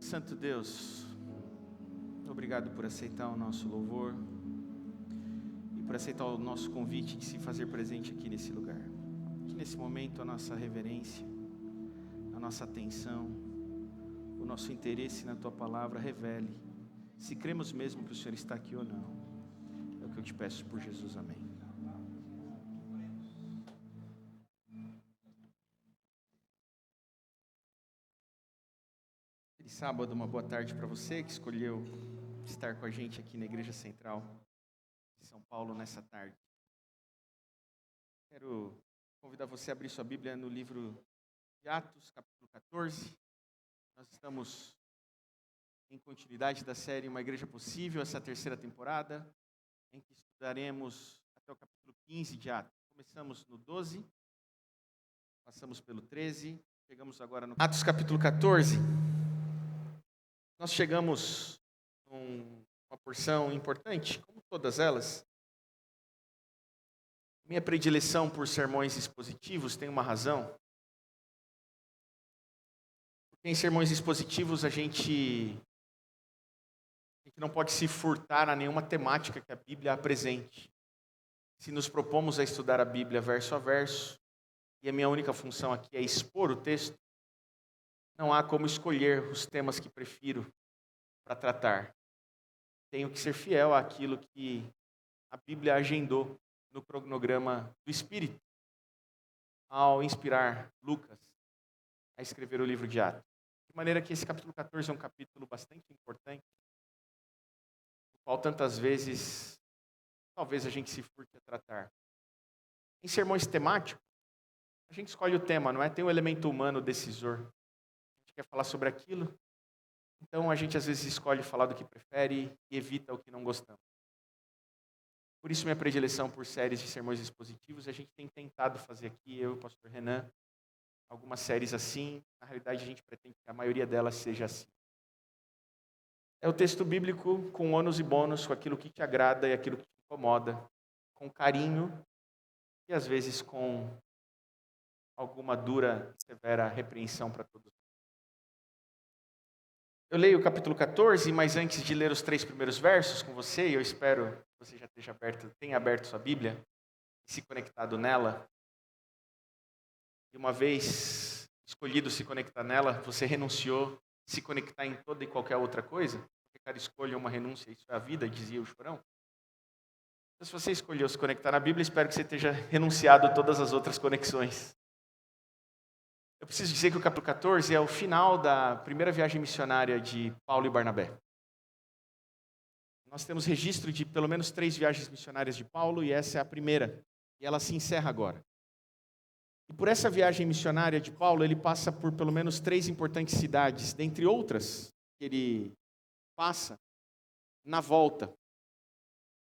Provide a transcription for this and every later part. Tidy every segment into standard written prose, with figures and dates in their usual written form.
Santo Deus, obrigado por aceitar o nosso louvor e por aceitar o nosso convite de se fazer presente aqui nesse lugar. Que nesse momento a nossa reverência, a nossa atenção, o nosso interesse na Tua Palavra revele se cremos mesmo que o Senhor está aqui ou não. É o que eu te peço por Jesus, amém. Feliz sábado, uma boa tarde para você que escolheu estar com a gente aqui na Igreja Central de São Paulo nessa tarde. Quero convidar você a abrir sua Bíblia no livro de Atos, capítulo 14. Nós estamos em continuidade da série Uma Igreja Possível, essa terceira temporada, em que estudaremos até o capítulo 15 de Atos. Começamos no 12, passamos pelo 13, chegamos agora no Atos capítulo 14. Nós chegamos numa porção importante, como todas elas. Minha predileção por sermões expositivos tem uma razão. Porque em sermões expositivos a gente não pode se furtar a nenhuma temática que a Bíblia apresente. Se nos propomos a estudar a Bíblia verso a verso, e a minha única função aqui é expor o texto, não há como escolher os temas que prefiro para tratar. Tenho que ser fiel àquilo que a Bíblia agendou no cronograma do Espírito, ao inspirar Lucas a escrever o livro de Atos. De maneira que esse capítulo 14 é um capítulo bastante importante, o qual tantas vezes, talvez a gente se furte a tratar. Em sermões temáticos, a gente escolhe o tema, não é? Tem um elemento humano decisor. A gente quer falar sobre aquilo, então a gente às vezes escolhe falar do que prefere e evita o que não gostamos. Por isso minha predileção por séries de sermões expositivos, a gente tem tentado fazer aqui, eu e o pastor Renan, algumas séries assim. Na realidade a gente pretende que a maioria delas seja assim. É o texto bíblico com ônus e bônus, com aquilo que te agrada e aquilo que te incomoda, com carinho e às vezes com alguma dura e severa repreensão para todos. Eu leio o capítulo 14, mas antes de ler os 3 primeiros versos com você, eu espero que você já tenha aberto sua Bíblia e se conectado nela. E uma vez escolhido se conectar nela, você renunciou a se conectar em toda e qualquer outra coisa? Porque cada escolha é uma renúncia, isso é a vida, dizia o Chorão. Então, se você escolheu se conectar na Bíblia, espero que você esteja renunciado a todas as outras conexões. Eu preciso dizer que o capítulo 14 é o final da primeira viagem missionária de Paulo e Barnabé. Nós temos registro de pelo menos 3 viagens missionárias de Paulo e essa é a primeira. E ela se encerra agora. E por essa viagem missionária de Paulo, ele passa por pelo menos 3 importantes cidades, dentre outras que ele passa na volta,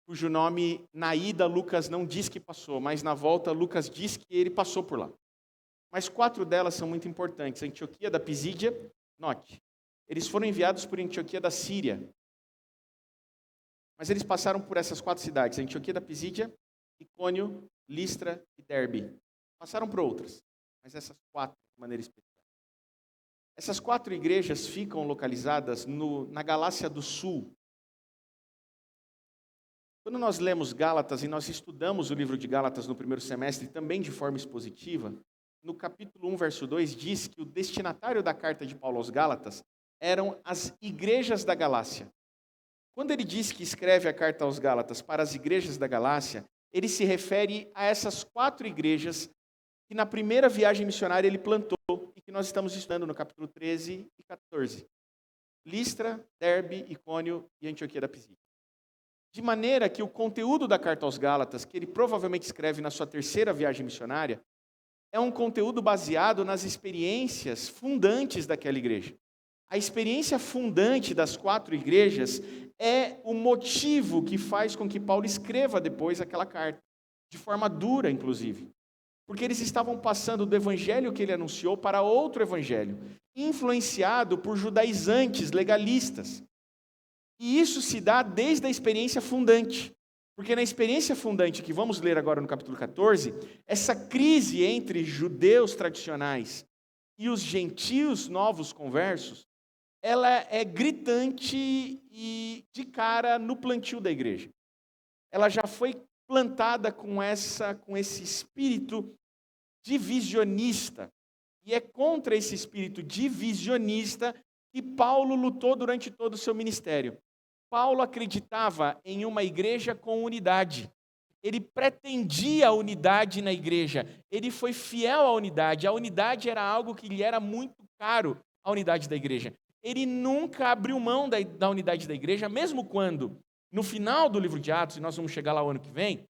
cujo nome na ida Lucas não diz que passou, mas na volta Lucas diz que ele passou por lá. Mas 4 delas são muito importantes. Antioquia da Pisídia, note, eles foram enviados por Antioquia da Síria. Mas eles passaram por essas 4 cidades, Antioquia da Pisídia, Icônio, Listra e Derbe. Passaram por outras, mas essas 4 de maneira especial. Essas 4 igrejas ficam localizadas na Galácia do Sul. Quando nós lemos Gálatas e nós estudamos o livro de Gálatas no primeiro semestre, também de forma expositiva, no capítulo 1, verso 2, diz que o destinatário da carta de Paulo aos Gálatas eram as igrejas da Galácia. Quando ele diz que escreve a carta aos Gálatas para as igrejas da Galácia, ele se refere a essas 4 igrejas que na primeira viagem missionária ele plantou e que nós estamos estudando no capítulo 13 e 14. Listra, Derbe, Icônio e Antioquia da Pisídia. De maneira que o conteúdo da carta aos Gálatas, que ele provavelmente escreve na sua terceira viagem missionária, é um conteúdo baseado nas experiências fundantes daquela igreja. A experiência fundante das 4 igrejas é o motivo que faz com que Paulo escreva depois aquela carta, de forma dura, inclusive. Porque eles estavam passando do evangelho que ele anunciou para outro evangelho, influenciado por judaizantes, legalistas. E isso se dá desde a experiência fundante. Porque na experiência fundante que vamos ler agora no capítulo 14, essa crise entre judeus tradicionais e os gentios novos conversos ela é gritante e de cara no plantio da igreja. Ela já foi plantada com esse espírito divisionista. E é contra esse espírito divisionista que Paulo lutou durante todo o seu ministério. Paulo acreditava em uma igreja com unidade. Ele pretendia a unidade na igreja. Ele foi fiel à unidade. A unidade era algo que lhe era muito caro, a unidade da igreja. Ele nunca abriu mão da unidade da igreja, mesmo quando, no final do livro de Atos, e nós vamos chegar lá o ano que vem,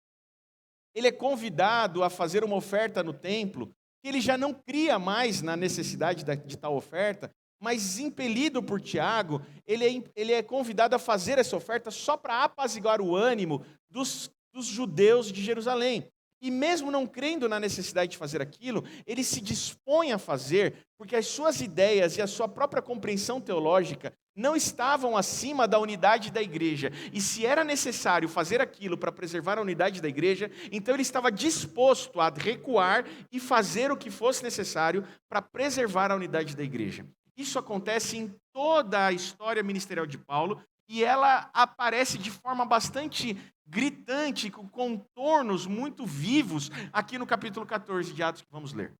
ele é convidado a fazer uma oferta no templo, que ele já não cria mais na necessidade de tal oferta, mas impelido por Tiago, ele é convidado a fazer essa oferta só para apaziguar o ânimo dos judeus de Jerusalém. E mesmo não crendo na necessidade de fazer aquilo, ele se dispõe a fazer, porque as suas ideias e a sua própria compreensão teológica não estavam acima da unidade da igreja. E se era necessário fazer aquilo para preservar a unidade da igreja, então ele estava disposto a recuar e fazer o que fosse necessário para preservar a unidade da igreja. Isso acontece em toda a história ministerial de Paulo, e ela aparece de forma bastante gritante, com contornos muito vivos, aqui no capítulo 14 de Atos que vamos ler.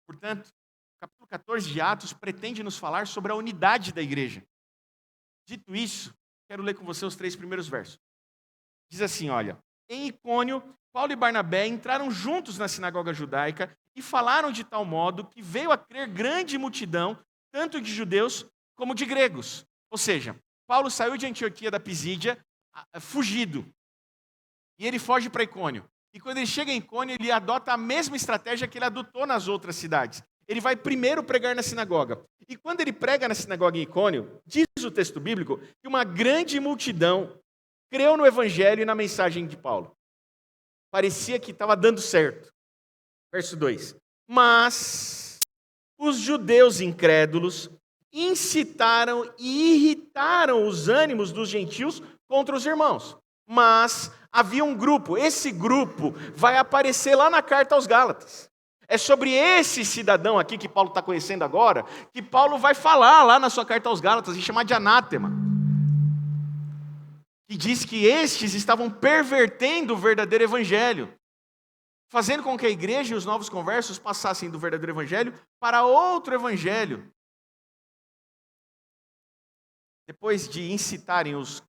Portanto, o capítulo 14 de Atos pretende nos falar sobre a unidade da igreja. Dito isso, quero ler com você os 3 primeiros versos. Diz assim, olha: em Icônio, Paulo e Barnabé entraram juntos na sinagoga judaica e falaram de tal modo que veio a crer grande multidão, tanto de judeus como de gregos. Ou seja, Paulo saiu de Antioquia da Pisídia fugido. E ele foge para Icônio. E quando ele chega em Icônio, ele adota a mesma estratégia que ele adotou nas outras cidades. Ele vai primeiro pregar na sinagoga. E quando ele prega na sinagoga em Icônio, diz o texto bíblico que uma grande multidão creu no evangelho e na mensagem de Paulo. Parecia que estava dando certo. Verso 2. Mas os judeus incrédulos incitaram e irritaram os ânimos dos gentios contra os irmãos. Mas havia um grupo, esse grupo vai aparecer lá na carta aos Gálatas. É sobre esse cidadão aqui que Paulo está conhecendo agora, que Paulo vai falar lá na sua carta aos Gálatas e chamar de anátema. Que diz que estes estavam pervertendo o verdadeiro evangelho, fazendo com que a igreja e os novos conversos passassem do verdadeiro evangelho para outro evangelho. Depois de incitarem os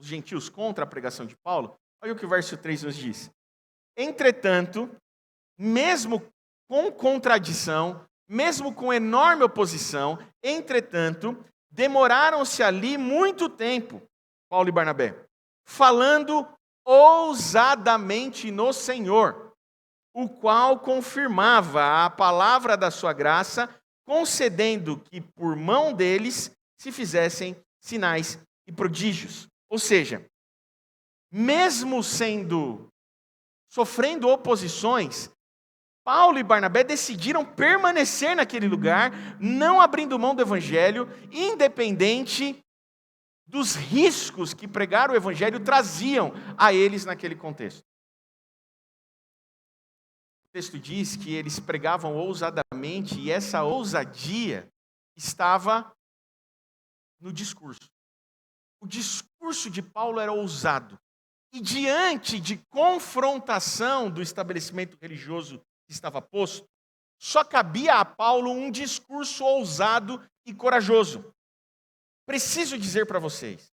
gentios contra a pregação de Paulo, olha o que o verso 3 nos diz. Entretanto, mesmo com contradição, mesmo com enorme oposição, entretanto, demoraram-se ali muito tempo, Paulo e Barnabé, falando ousadamente no Senhor, o qual confirmava a palavra da sua graça, concedendo que por mão deles se fizessem sinais e prodígios. Ou seja, mesmo sofrendo oposições, Paulo e Barnabé decidiram permanecer naquele lugar, não abrindo mão do evangelho, independente dos riscos que pregar o evangelho traziam a eles naquele contexto. O texto diz que eles pregavam ousadamente e essa ousadia estava no discurso. O discurso de Paulo era ousado. E diante de confrontação do estabelecimento religioso que estava posto, só cabia a Paulo um discurso ousado e corajoso. Preciso dizer para vocês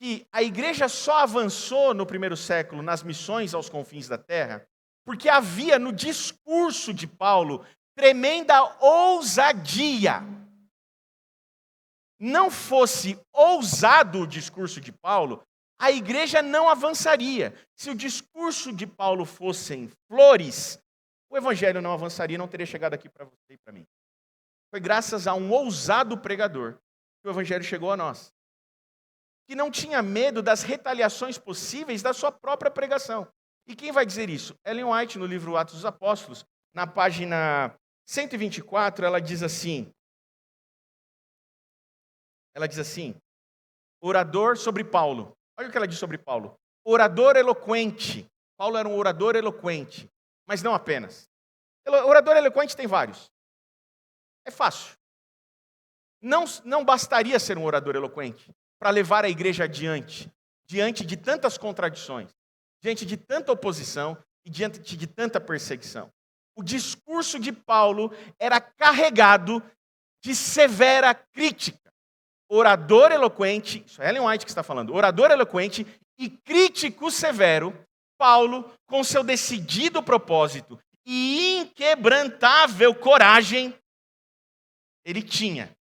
que a igreja só avançou no primeiro século nas missões aos confins da terra porque havia no discurso de Paulo tremenda ousadia. Não fosse ousado o discurso de Paulo, a igreja não avançaria. Se o discurso de Paulo fossem flores, o evangelho não avançaria, não teria chegado aqui para você e para mim. Foi graças a um ousado pregador que o evangelho chegou a nós, que não tinha medo das retaliações possíveis da sua própria pregação. E quem vai dizer isso? Ellen White, no livro Atos dos Apóstolos, na página 124, ela diz assim, orador sobre Paulo. Olha o que ela diz sobre Paulo. Orador eloquente. Paulo era um orador eloquente, mas não apenas. Orador eloquente tem vários. É fácil. não bastaria ser um orador eloquente para levar a igreja adiante, diante de tantas contradições, diante de tanta oposição e diante de tanta perseguição. O discurso de Paulo era carregado de severa crítica. Orador eloquente, isso é Ellen White que está falando, orador eloquente e crítico severo, Paulo, com seu decidido propósito e inquebrantável coragem, ele tinha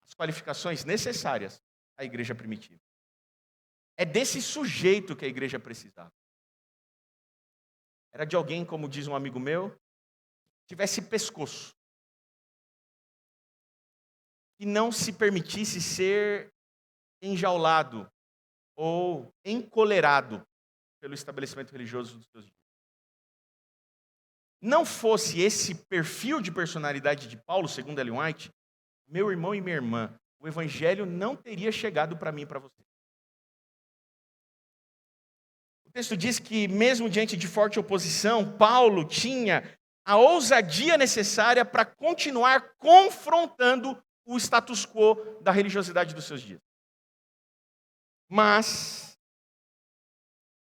as qualificações necessárias à igreja primitiva. É desse sujeito que a igreja precisava. Era de alguém, como diz um amigo meu, que tivesse pescoço, que não se permitisse ser enjaulado ou encolerado pelo estabelecimento religioso dos seus dias. Não fosse esse perfil de personalidade de Paulo, segundo Ellen White, meu irmão e minha irmã, o evangelho não teria chegado para mim e para você. O texto diz que, mesmo diante de forte oposição, Paulo tinha a ousadia necessária para continuar confrontando o status quo da religiosidade dos seus dias. Mas,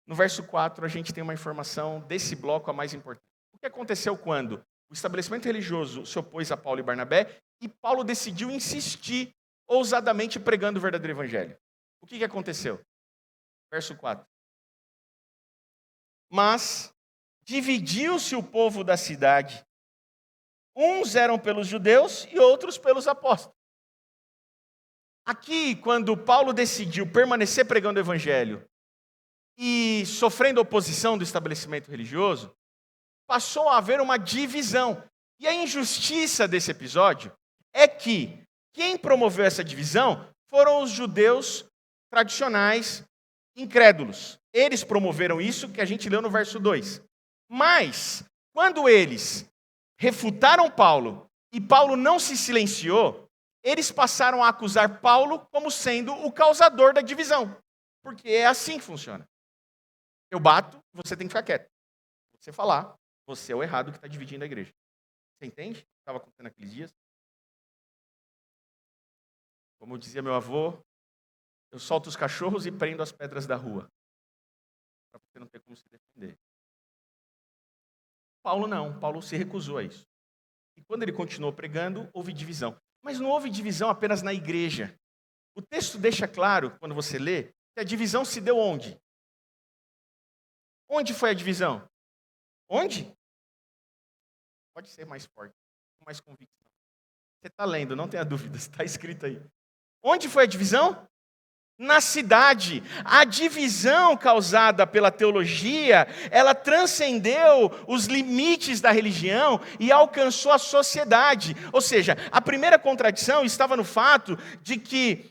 no verso 4, a gente tem uma informação desse bloco a mais importante. O que aconteceu quando o estabelecimento religioso se opôs a Paulo e Barnabé e Paulo decidiu insistir ousadamente pregando o verdadeiro evangelho? O que aconteceu? Verso 4. Mas dividiu-se o povo da cidade. Uns eram pelos judeus e outros pelos apóstolos. Aqui, quando Paulo decidiu permanecer pregando o evangelho e sofrendo oposição do estabelecimento religioso, passou a haver uma divisão. E a injustiça desse episódio é que quem promoveu essa divisão foram os judeus tradicionais, incrédulos. Eles promoveram isso que a gente leu no verso 2. Mas, quando eles refutaram Paulo e Paulo não se silenciou, eles passaram a acusar Paulo como sendo o causador da divisão. Porque é assim que funciona. Eu bato, você tem que ficar quieto. Você falar, você é o errado que está dividindo a igreja. Você entende o que estava acontecendo naqueles dias? Como dizia meu avô, eu solto os cachorros e prendo as pedras da rua. Para você não ter como se defender. Paulo não, Paulo se recusou a isso. E quando ele continuou pregando, houve divisão. Mas não houve divisão apenas na igreja. O texto deixa claro, quando você lê, que a divisão se deu onde? Onde foi a divisão? Onde? Pode ser mais forte, com mais convicção. Você está lendo, não tenha dúvida, está escrito aí. Onde foi a divisão? Na cidade. A divisão causada pela teologia, ela transcendeu os limites da religião e alcançou a sociedade. Ou seja, a primeira contradição estava no fato de que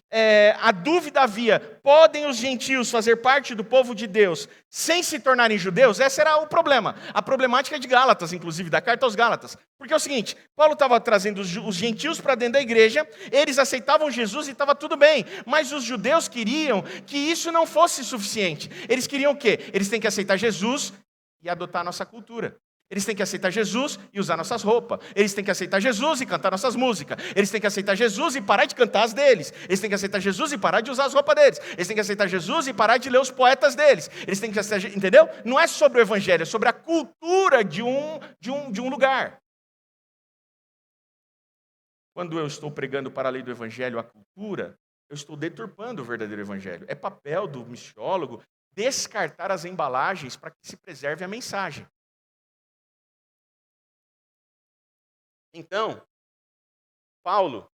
a dúvida havia: podem os gentios fazer parte do povo de Deus sem se tornarem judeus? Esse era o problema. A problemática de Gálatas, inclusive, da carta aos Gálatas. Porque é o seguinte, Paulo estava trazendo os gentios para dentro da igreja, eles aceitavam Jesus e estava tudo bem, mas os judeus queriam que isso não fosse suficiente. Eles queriam o quê? Eles têm que aceitar Jesus e adotar a nossa cultura. Eles têm que aceitar Jesus e usar nossas roupas. Eles têm que aceitar Jesus e cantar nossas músicas. Eles têm que aceitar Jesus e parar de cantar as deles. Eles têm que aceitar Jesus e parar de usar as roupas deles. Eles têm que aceitar Jesus e parar de ler os poetas deles. Eles têm que aceitar, entendeu? Não é sobre o evangelho, é sobre a cultura de um lugar. Quando eu estou pregando para além do evangelho a cultura, eu estou deturpando o verdadeiro evangelho. É papel do missiólogo descartar as embalagens para que se preserve a mensagem. Então, Paulo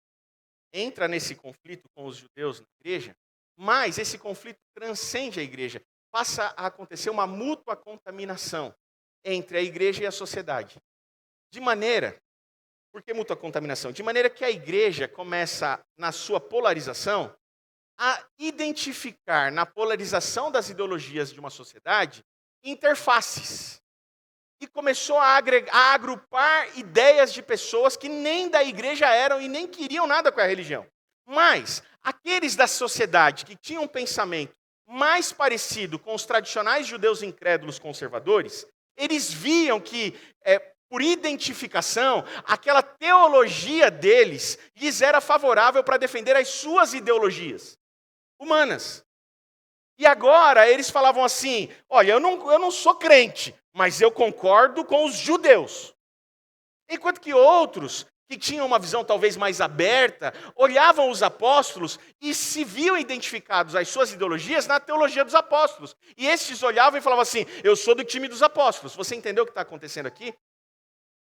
entra nesse conflito com os judeus na igreja, mas esse conflito transcende a igreja. Passa a acontecer uma mútua contaminação entre a igreja e a sociedade. Por que mútua contaminação? De maneira que a igreja começa, na sua polarização, a identificar na polarização das ideologias de uma sociedade interfaces. E começou a agrupar ideias de pessoas que nem da igreja eram e nem queriam nada com a religião. Mas aqueles da sociedade que tinham um pensamento mais parecido com os tradicionais judeus incrédulos conservadores, eles viam que, por identificação, aquela teologia deles lhes era favorável para defender as suas ideologias humanas. E agora eles falavam assim, olha, eu não sou crente, mas eu concordo com os judeus. Enquanto que outros, que tinham uma visão talvez mais aberta, olhavam os apóstolos e se viam identificados as suas ideologias na teologia dos apóstolos. E estes olhavam e falavam assim, eu sou do time dos apóstolos. Você entendeu o que está acontecendo aqui?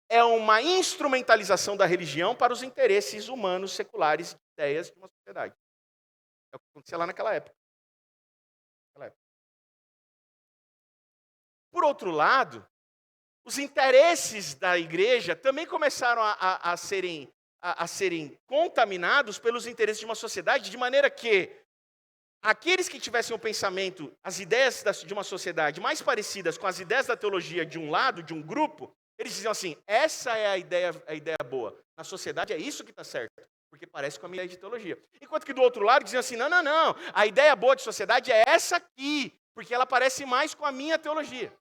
É uma instrumentalização da religião para os interesses humanos, seculares, ideias de uma sociedade. É o que acontecia lá naquela época. Por outro lado, os interesses da igreja também começaram a serem contaminados pelos interesses de uma sociedade, de maneira que aqueles que tivessem o pensamento, as ideias de uma sociedade mais parecidas com as ideias da teologia de um lado, de um grupo, eles diziam assim, essa é a ideia boa. Na sociedade é isso que está certo, porque parece com a minha ideia de teologia. Enquanto que do outro lado diziam assim, não, a ideia boa de sociedade é essa aqui, porque ela parece mais com a minha teologia.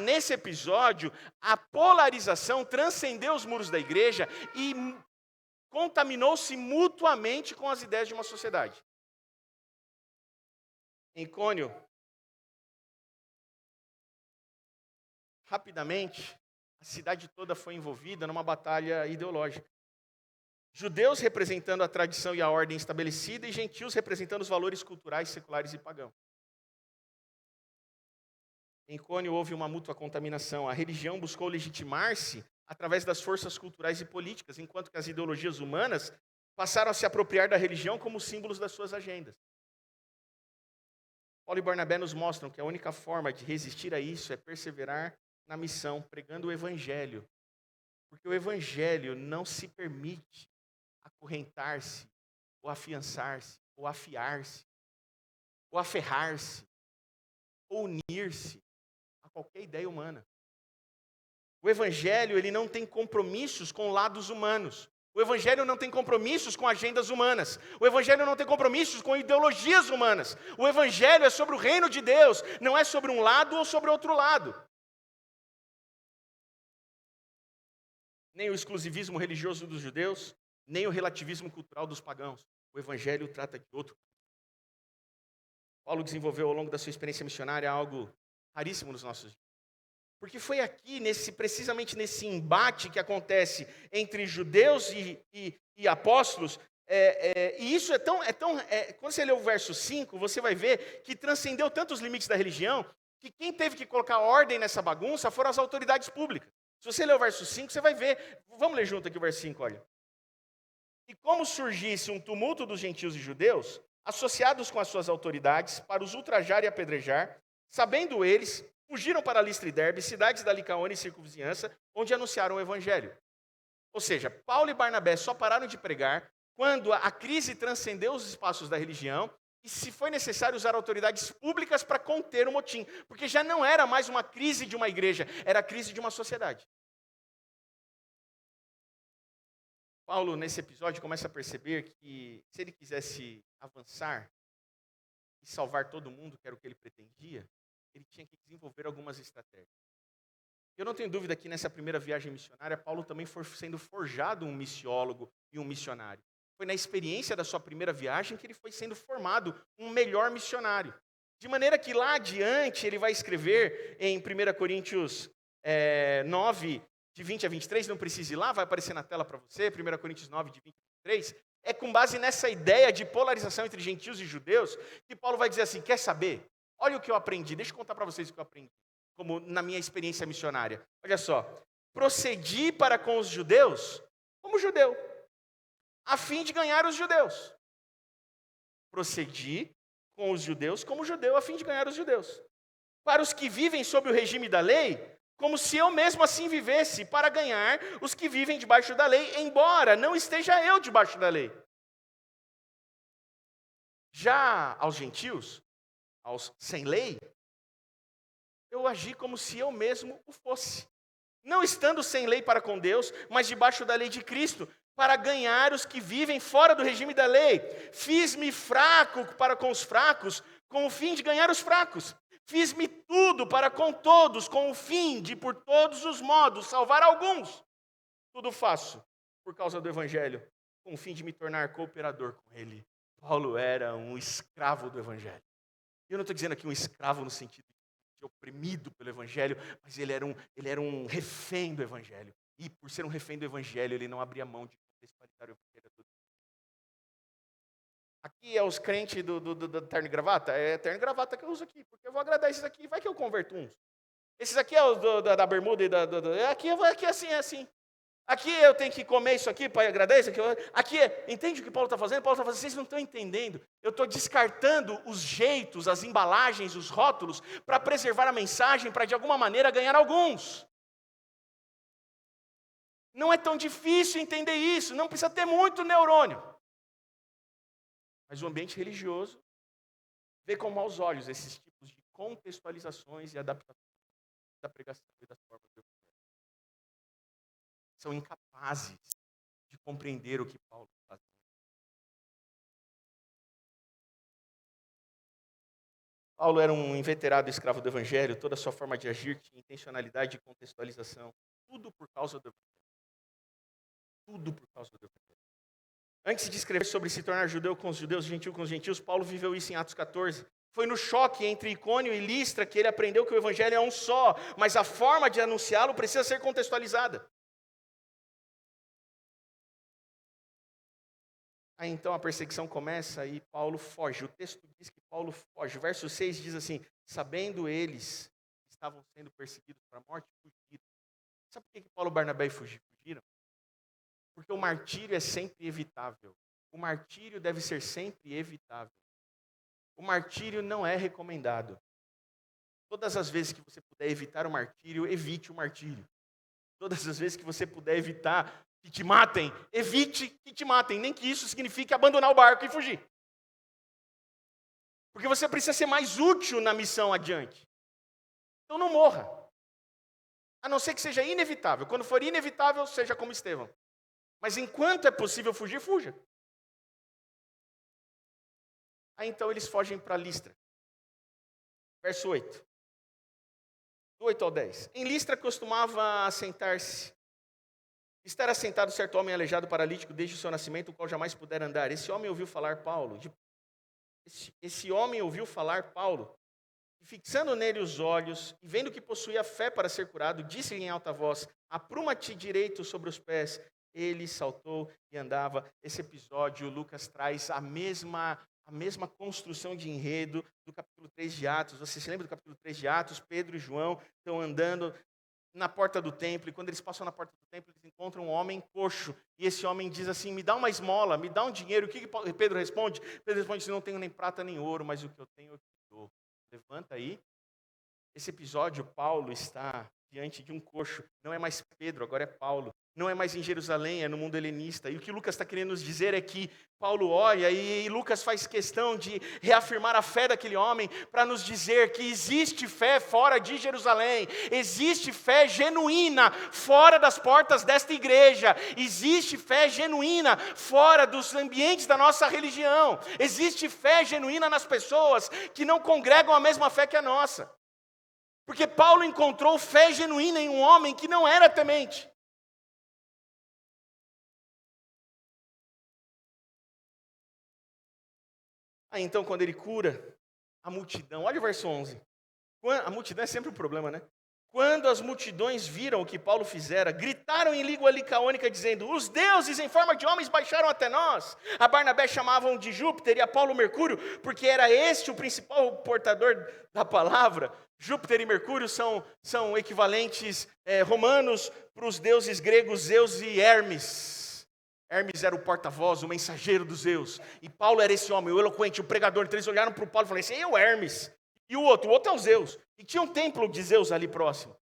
Nesse episódio, a polarização transcendeu os muros da igreja e contaminou-se mutuamente com as ideias de uma sociedade. Em Icônio, rapidamente, a cidade toda foi envolvida numa batalha ideológica. Judeus representando a tradição e a ordem estabelecida e gentios representando os valores culturais, seculares e pagãos. Em Icônio houve uma mútua contaminação. A religião buscou legitimar-se através das forças culturais e políticas, enquanto que as ideologias humanas passaram a se apropriar da religião como símbolos das suas agendas. Paulo e Barnabé nos mostram que a única forma de resistir a isso é perseverar na missão, pregando o evangelho. Porque o evangelho não se permite acorrentar-se, ou afiançar-se, ou afiar-se, ou aferrar-se, ou unir-se a qualquer ideia humana. O evangelho, ele não tem compromissos com lados humanos. O evangelho não tem compromissos com agendas humanas. O evangelho não tem compromissos com ideologias humanas. O evangelho é sobre o reino de Deus, não é sobre um lado ou sobre outro lado. Nem o exclusivismo religioso dos judeus, nem o relativismo cultural dos pagãos. O evangelho trata de outro. Paulo desenvolveu ao longo da sua experiência missionária algo raríssimo nos nossos dias. Porque foi aqui, precisamente nesse embate que acontece entre judeus e apóstolos, e isso quando você lê o verso 5, você vai ver que transcendeu tanto os limites da religião, que quem teve que colocar ordem nessa bagunça foram as autoridades públicas. Se você ler o verso 5, você vai ver, vamos ler junto aqui o verso 5, olha. E como surgisse um tumulto dos gentios e judeus, associados com as suas autoridades, para os ultrajar e apedrejar, sabendo eles, fugiram para Listra e Derbe, cidades da Licaônia e circunvizinhança, onde anunciaram o evangelho. Ou seja, Paulo e Barnabé só pararam de pregar quando a crise transcendeu os espaços da religião e se foi necessário usar autoridades públicas para conter o motim, porque já não era mais uma crise de uma igreja, era a crise de uma sociedade. Paulo, nesse episódio, começa a perceber que se ele quisesse avançar e salvar todo mundo, que era o que ele pretendia, ele tinha que desenvolver algumas estratégias. Eu não tenho dúvida que nessa primeira viagem missionária, Paulo também foi sendo forjado um missiólogo e um missionário. Foi na experiência da sua primeira viagem que ele foi sendo formado um melhor missionário. De maneira que lá adiante ele vai escrever em 1 Coríntios 9, de 20 a 23, não precisa ir lá, vai aparecer na tela para você, 1 Coríntios 9, de 20 a 23, é com base nessa ideia de polarização entre gentios e judeus, que Paulo vai dizer assim, quer saber? Olha o que eu aprendi, deixa eu contar para vocês o que eu aprendi, como na minha experiência missionária. Olha só, procedi para com os judeus como judeu, a fim de ganhar os judeus. Procedi com os judeus como judeu, a fim de ganhar os judeus. Para os que vivem sob o regime da lei, como se eu mesmo assim vivesse, para ganhar os que vivem debaixo da lei, embora não esteja eu debaixo da lei. Já aos gentios, aos sem lei, eu agi como se eu mesmo o fosse. Não estando sem lei para com Deus, mas debaixo da lei de Cristo, para ganhar os que vivem fora do regime da lei. Fiz-me fraco para com os fracos, com o fim de ganhar os fracos. Fiz-me tudo para com todos, com o fim de, por todos os modos, salvar alguns. Tudo faço por causa do Evangelho, com o fim de me tornar cooperador com ele. Paulo era um escravo do Evangelho. Eu não estou dizendo aqui um escravo no sentido de oprimido pelo Evangelho, mas ele era um refém do Evangelho. E por ser um refém do Evangelho, ele não abria mão de contextualizar o Evangelho a todo. Aqui é os crentes do terno e gravata? É terno e gravata que eu uso aqui, porque eu vou agradar esses aqui, vai que eu converto uns. Esses aqui é os da bermuda e aqui é assim, é assim. Aqui eu tenho que comer isso aqui para agradar isso aqui. Entende o que Paulo está fazendo? Paulo está fazendo, vocês não estão entendendo. Eu estou descartando os jeitos, as embalagens, os rótulos, para preservar a mensagem, para de alguma maneira ganhar alguns. Não é tão difícil entender isso, não precisa ter muito neurônio. Mas o ambiente religioso vê com maus olhos esses tipos de contextualizações e adaptações da pregação e das formas do Evangelho. São incapazes de compreender o que Paulo está fazendo. Paulo era um inveterado escravo do Evangelho, toda a sua forma de agir tinha intencionalidade e contextualização. Tudo por causa do Evangelho. Tudo por causa do Evangelho. Antes de escrever sobre se tornar judeu com os judeus, gentil com os gentios, Paulo viveu isso em Atos 14. Foi no choque entre Icônio e Listra que ele aprendeu que o Evangelho é um só, mas a forma de anunciá-lo precisa ser contextualizada. Aí então a perseguição começa e Paulo foge. O texto diz que Paulo foge. O verso 6 diz assim: sabendo eles que estavam sendo perseguidos para a morte, fugiram. Sabe por que Paulo, Barnabé e fugiram? Porque o martírio é sempre evitável. O martírio deve ser sempre evitável. O martírio não é recomendado. Todas as vezes que você puder evitar o martírio, evite o martírio. Todas as vezes que você puder evitar que te matem, evite que te matem, nem que isso signifique abandonar o barco e fugir. Porque você precisa ser mais útil na missão adiante. Então não morra. A não ser que seja inevitável. Quando for inevitável, seja como Estevão. Mas enquanto é possível fugir, fuja. Aí então eles fogem para Listra. Verso 8. Do 8 ao 10. Em Listra costumava assentar-se. Estar assentado certo homem aleijado paralítico desde o seu nascimento, o qual jamais pudera andar. Esse homem ouviu falar Paulo. E fixando nele os olhos, e vendo que possuía fé para ser curado, disse-lhe em alta voz: apruma-te direito sobre os pés. Ele saltou e andava. Esse episódio, Lucas traz a mesma construção de enredo do capítulo 3 de Atos. Você se lembra do capítulo 3 de Atos? Pedro e João estão andando na porta do templo, e quando eles passam na porta do templo, eles encontram um homem coxo, e esse homem diz assim: me dá uma esmola, me dá um dinheiro. O que Pedro responde? Pedro responde: não tenho nem prata nem ouro, mas o que eu tenho eu te dou. Levanta aí. Esse episódio, Paulo está diante de um coxo. Não é mais Pedro, agora é Paulo. Não é mais em Jerusalém, é no mundo helenista. E o que Lucas está querendo nos dizer é que Paulo olha e Lucas faz questão de reafirmar a fé daquele homem para nos dizer que existe fé fora de Jerusalém. Existe fé genuína fora das portas desta igreja. Existe fé genuína fora dos ambientes da nossa religião. Existe fé genuína nas pessoas que não congregam a mesma fé que a nossa. Porque Paulo encontrou fé genuína em um homem que não era temente. Aí então, quando ele cura a multidão, olha o verso 11. A multidão é sempre um problema, né? Quando as multidões viram o que Paulo fizera, gritaram em língua licaônica, dizendo: os deuses em forma de homens baixaram até nós. A Barnabé chamavam de Júpiter e a Paulo Mercúrio, porque era este o principal portador da palavra. Júpiter e Mercúrio são equivalentes romanos para os deuses gregos Zeus e Hermes. Hermes era o porta-voz, o mensageiro dos Zeus. E Paulo era esse homem, o eloquente, o pregador. Então eles olharam para o Paulo e falaram: esse aí é o Hermes. E o outro é o Zeus. E tinha um templo de Zeus ali próximo.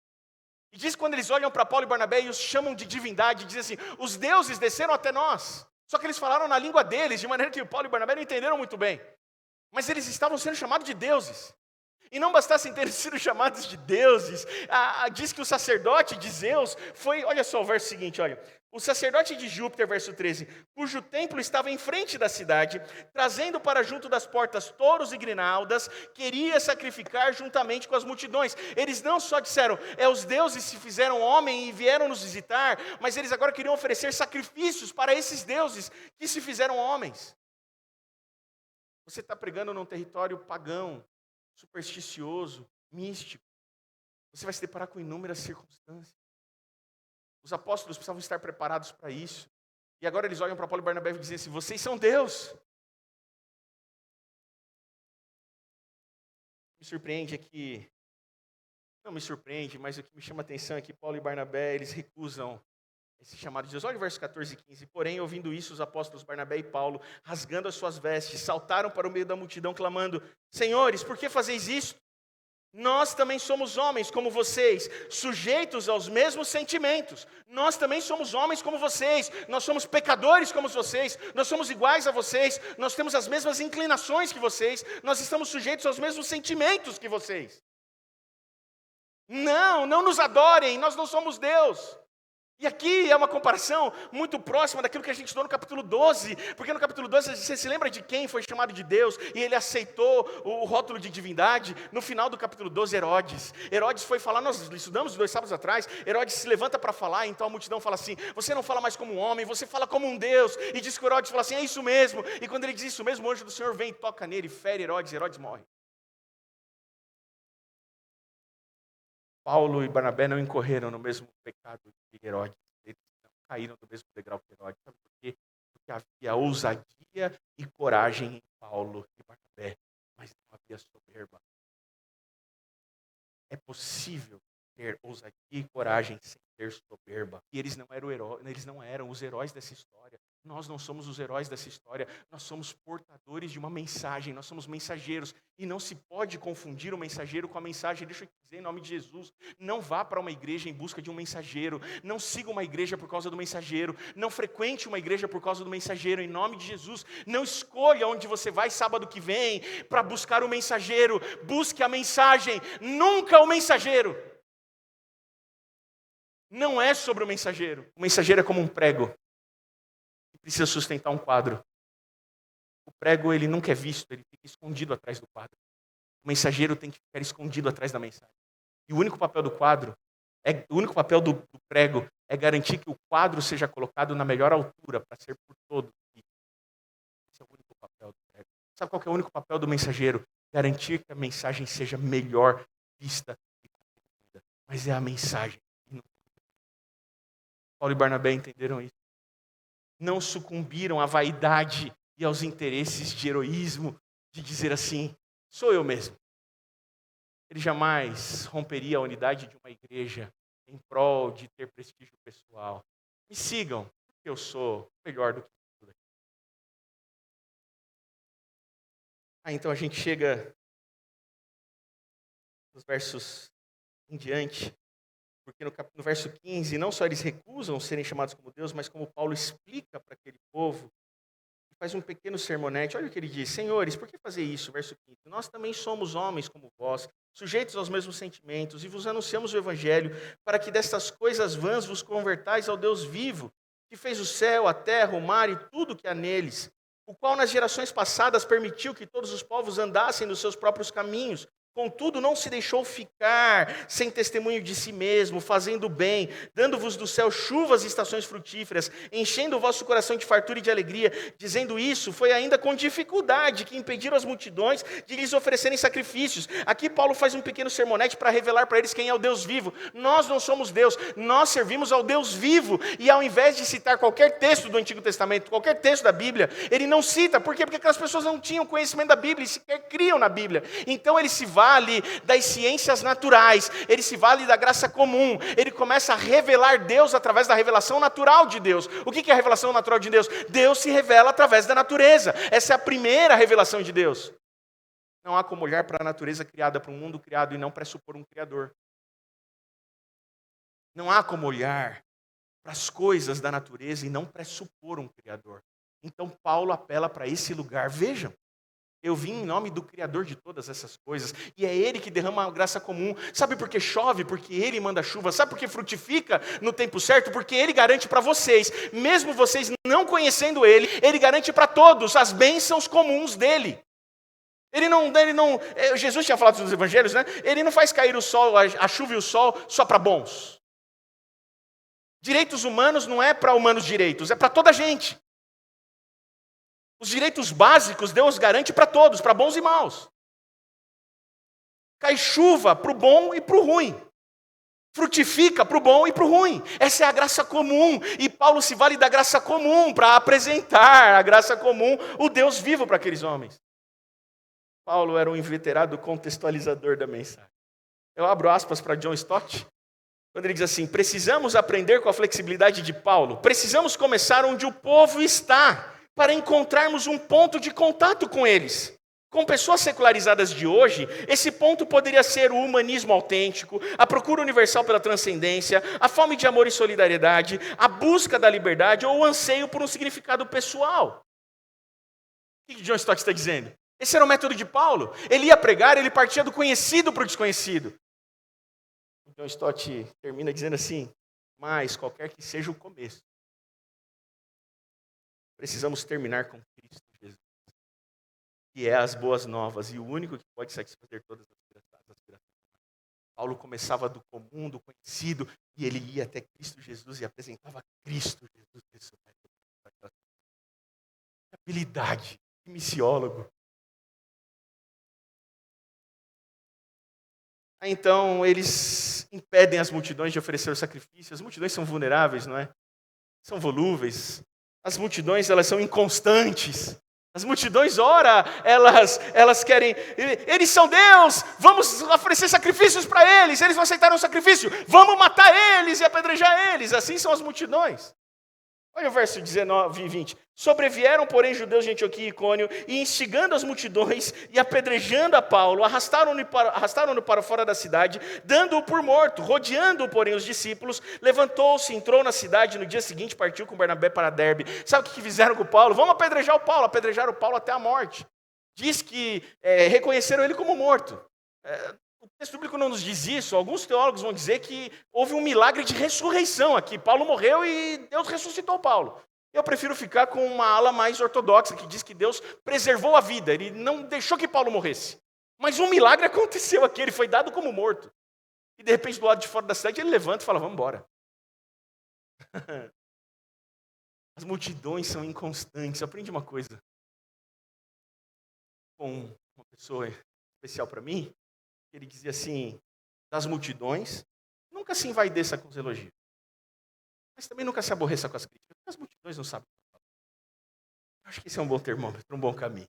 E diz que quando eles olham para Paulo e Barnabé e os chamam de divindade, dizem assim: os deuses desceram até nós. Só que eles falaram na língua deles, de maneira que Paulo e Barnabé não entenderam muito bem. Mas eles estavam sendo chamados de deuses. E não bastassem ter sido chamados de deuses, diz que o sacerdote de Zeus foi, olha só o verso seguinte, olha. O sacerdote de Júpiter, verso 13, cujo templo estava em frente da cidade, trazendo para junto das portas touros e grinaldas, queria sacrificar juntamente com as multidões. Eles não só disseram, os deuses se fizeram homem e vieram nos visitar, mas eles agora queriam oferecer sacrifícios para esses deuses que se fizeram homens. Você está pregando num território pagão, supersticioso, místico. Você vai se deparar com inúmeras circunstâncias. Os apóstolos precisavam estar preparados para isso. E agora eles olham para Paulo e Barnabé e dizem assim, vocês são Deus. Me surpreende é que, não me surpreende, mas o que me chama a atenção é que Paulo e Barnabé, eles recusam esse chamado de Deus. Olha o verso 14 e 15. Porém, ouvindo isso, os apóstolos Barnabé e Paulo, rasgando as suas vestes, saltaram para o meio da multidão, clamando, Senhores, por que fazeis isto? Nós também somos homens como vocês, sujeitos aos mesmos sentimentos. Nós também somos homens como vocês. Nós somos pecadores como vocês. Nós somos iguais a vocês. Nós temos as mesmas inclinações que vocês. Nós estamos sujeitos aos mesmos sentimentos que vocês. Não nos adorem. Nós não somos Deus. E aqui é uma comparação muito próxima daquilo que a gente estudou no capítulo 12, porque no capítulo 12 você se lembra de quem foi chamado de Deus e ele aceitou o rótulo de divindade? No final do capítulo 12, Herodes. Herodes foi falar, nós estudamos 2 sábados atrás, Herodes se levanta para falar, então a multidão fala assim, você não fala mais como um homem, você fala como um Deus. E diz que Herodes fala assim, é isso mesmo. E quando ele diz isso mesmo, o anjo do Senhor vem e toca nele, fere Herodes, Herodes morre. Paulo e Barnabé não incorreram no mesmo pecado de Herodes. Eles não caíram do mesmo degrau que Herodes. Sabe por quê? Porque havia ousadia e coragem em Paulo e Barnabé, mas não havia soberba. É possível ter ousadia e coragem sem ter soberba. E eles não eram os heróis dessa história. Nós não somos os heróis dessa história. Nós somos portadores de uma mensagem. Nós somos mensageiros. E não se pode confundir o mensageiro com a mensagem. Deixa eu te dizer em nome de Jesus. Não vá para uma igreja em busca de um mensageiro. Não siga uma igreja por causa do mensageiro. Não frequente uma igreja por causa do mensageiro. Em nome de Jesus. Não escolha onde você vai sábado que vem para buscar o mensageiro. Busque a mensagem. Nunca o mensageiro. Não é sobre o mensageiro. O mensageiro é como um prego que precisa sustentar um quadro. O prego, ele nunca é visto, ele fica escondido atrás do quadro. O mensageiro tem que ficar escondido atrás da mensagem. E o único papel do prego é garantir que o quadro seja colocado na melhor altura para ser por todos. Esse é o único papel do prego. Sabe qual que é o único papel do mensageiro? Garantir que a mensagem seja melhor vista e compreendida. Mas é a mensagem. Paulo e Barnabé entenderam isso. Não sucumbiram à vaidade e aos interesses de heroísmo, de dizer assim, sou eu mesmo. Ele jamais romperia a unidade de uma igreja em prol de ter prestígio pessoal. Me sigam, porque eu sou melhor do que tudo aqui. Então a gente chega nos versos em diante. Porque no verso 15, não só eles recusam serem chamados como Deus, mas como Paulo explica para aquele povo, faz um pequeno sermonete. Olha o que ele diz, Senhores, por que fazer isso? Verso 15, nós também somos homens como vós, sujeitos aos mesmos sentimentos, e vos anunciamos o Evangelho, para que destas coisas vãs vos convertais ao Deus vivo, que fez o céu, a terra, o mar e tudo que há neles, o qual nas gerações passadas permitiu que todos os povos andassem nos seus próprios caminhos, contudo, não se deixou ficar sem testemunho de si mesmo, fazendo bem, dando-vos do céu chuvas e estações frutíferas, enchendo o vosso coração de fartura e de alegria. Dizendo isso, foi ainda com dificuldade que impediram as multidões de lhes oferecerem sacrifícios. Aqui Paulo faz um pequeno sermonete para revelar para eles quem é o Deus vivo. Nós não somos Deus, nós servimos ao Deus vivo. E ao invés de citar qualquer texto do Antigo Testamento, qualquer texto da Bíblia, ele não cita. Por quê? Porque aquelas pessoas não tinham conhecimento da Bíblia e sequer criam na Bíblia. Então ele se vale das ciências naturais, ele se vale da graça comum, ele começa a revelar Deus através da revelação natural de Deus. O que é a revelação natural de Deus? Deus se revela através da natureza. Essa é a primeira revelação de Deus. Não há como olhar para a natureza criada, para um mundo criado e não pressupor um Criador. Não há como olhar para as coisas da natureza e não pressupor um Criador. Então Paulo apela para esse lugar. Vejam, Eu vim em nome do Criador de todas essas coisas. E é Ele que derrama a graça comum. Sabe por que chove? Porque Ele manda chuva. Sabe por que frutifica no tempo certo? Porque Ele garante para vocês, mesmo vocês não conhecendo Ele garante para todos as bênçãos comuns dEle. Jesus tinha falado nos evangelhos, né? Ele não faz cair o sol, a chuva e o sol só para bons. Direitos humanos não é para humanos direitos, é para toda a gente. Os direitos básicos Deus garante para todos, para bons e maus. Cai chuva para o bom e para o ruim. Frutifica para o bom e para o ruim. Essa é a graça comum. E Paulo se vale da graça comum para apresentar a graça comum, o Deus vivo para aqueles homens. Paulo era um inveterado contextualizador da mensagem. Eu abro aspas para John Stott, quando ele diz assim: precisamos aprender com a flexibilidade de Paulo. Precisamos começar onde o povo está, para encontrarmos um ponto de contato com eles. Com pessoas secularizadas de hoje, esse ponto poderia ser o humanismo autêntico, a procura universal pela transcendência, a fome de amor e solidariedade, a busca da liberdade ou o anseio por um significado pessoal. O que John Stott está dizendo? Esse era o método de Paulo. Ele ia pregar, ele partia do conhecido para o desconhecido. John Stott termina dizendo assim: mas qualquer que seja o começo, precisamos terminar com Cristo Jesus, que é as boas novas e o único que pode satisfazer todas as aspirações. Paulo começava do comum, do conhecido, e ele ia até Cristo Jesus e apresentava Cristo Jesus ressurreto. Habilidade de missiólogo. Então, eles impedem as multidões de oferecer o sacrifício. As multidões são vulneráveis, não é? São volúveis. As multidões, elas são inconstantes. As multidões, ora, elas querem... Eles são Deus, vamos oferecer sacrifícios para eles. Eles não aceitaram o sacrifício, vamos matar eles e apedrejar eles. Assim são as multidões. Olha o verso 19 e 20. Sobrevieram, porém, judeus de Antioquia e Icônio, e instigando as multidões e apedrejando a Paulo, arrastaram-no para fora da cidade, dando-o por morto. Rodeando-o, porém, os discípulos, levantou-se, entrou na cidade, no dia seguinte partiu com Barnabé para Derbe. Sabe o que fizeram com o Paulo? Vamos apedrejar o Paulo. Apedrejaram o Paulo até a morte. Diz que reconheceram ele como morto. O texto bíblico não nos diz isso. Alguns teólogos vão dizer que houve um milagre de ressurreição aqui. Paulo morreu e Deus ressuscitou Paulo. Eu prefiro ficar com uma ala mais ortodoxa, que diz que Deus preservou a vida. Ele não deixou que Paulo morresse. Mas um milagre aconteceu aqui. Ele foi dado como morto. E de repente, do lado de fora da cidade, ele levanta e fala: vamos embora. As multidões são inconstantes. Aprende uma coisa. Com uma pessoa especial para mim, ele dizia assim: das multidões, nunca se envaideça com os elogios. Mas também nunca se aborreça com as críticas, porque as multidões não sabem. Eu acho que esse é um bom termômetro, um bom caminho.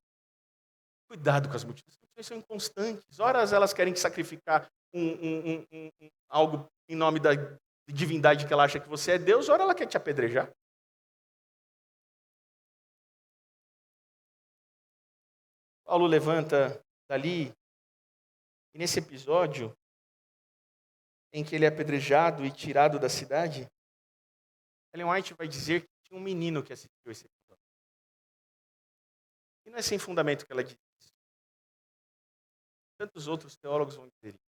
Cuidado com as multidões. As multidões são inconstantes. Ora elas querem sacrificar algo em nome da divindade que ela acha que você é Deus, ora ela quer te apedrejar. Paulo levanta dali. E nesse episódio, em que ele é apedrejado e tirado da cidade, Ellen White vai dizer que tinha um menino que assistiu esse episódio. E não é sem fundamento que ela diz isso. Tantos outros teólogos vão dizer isso.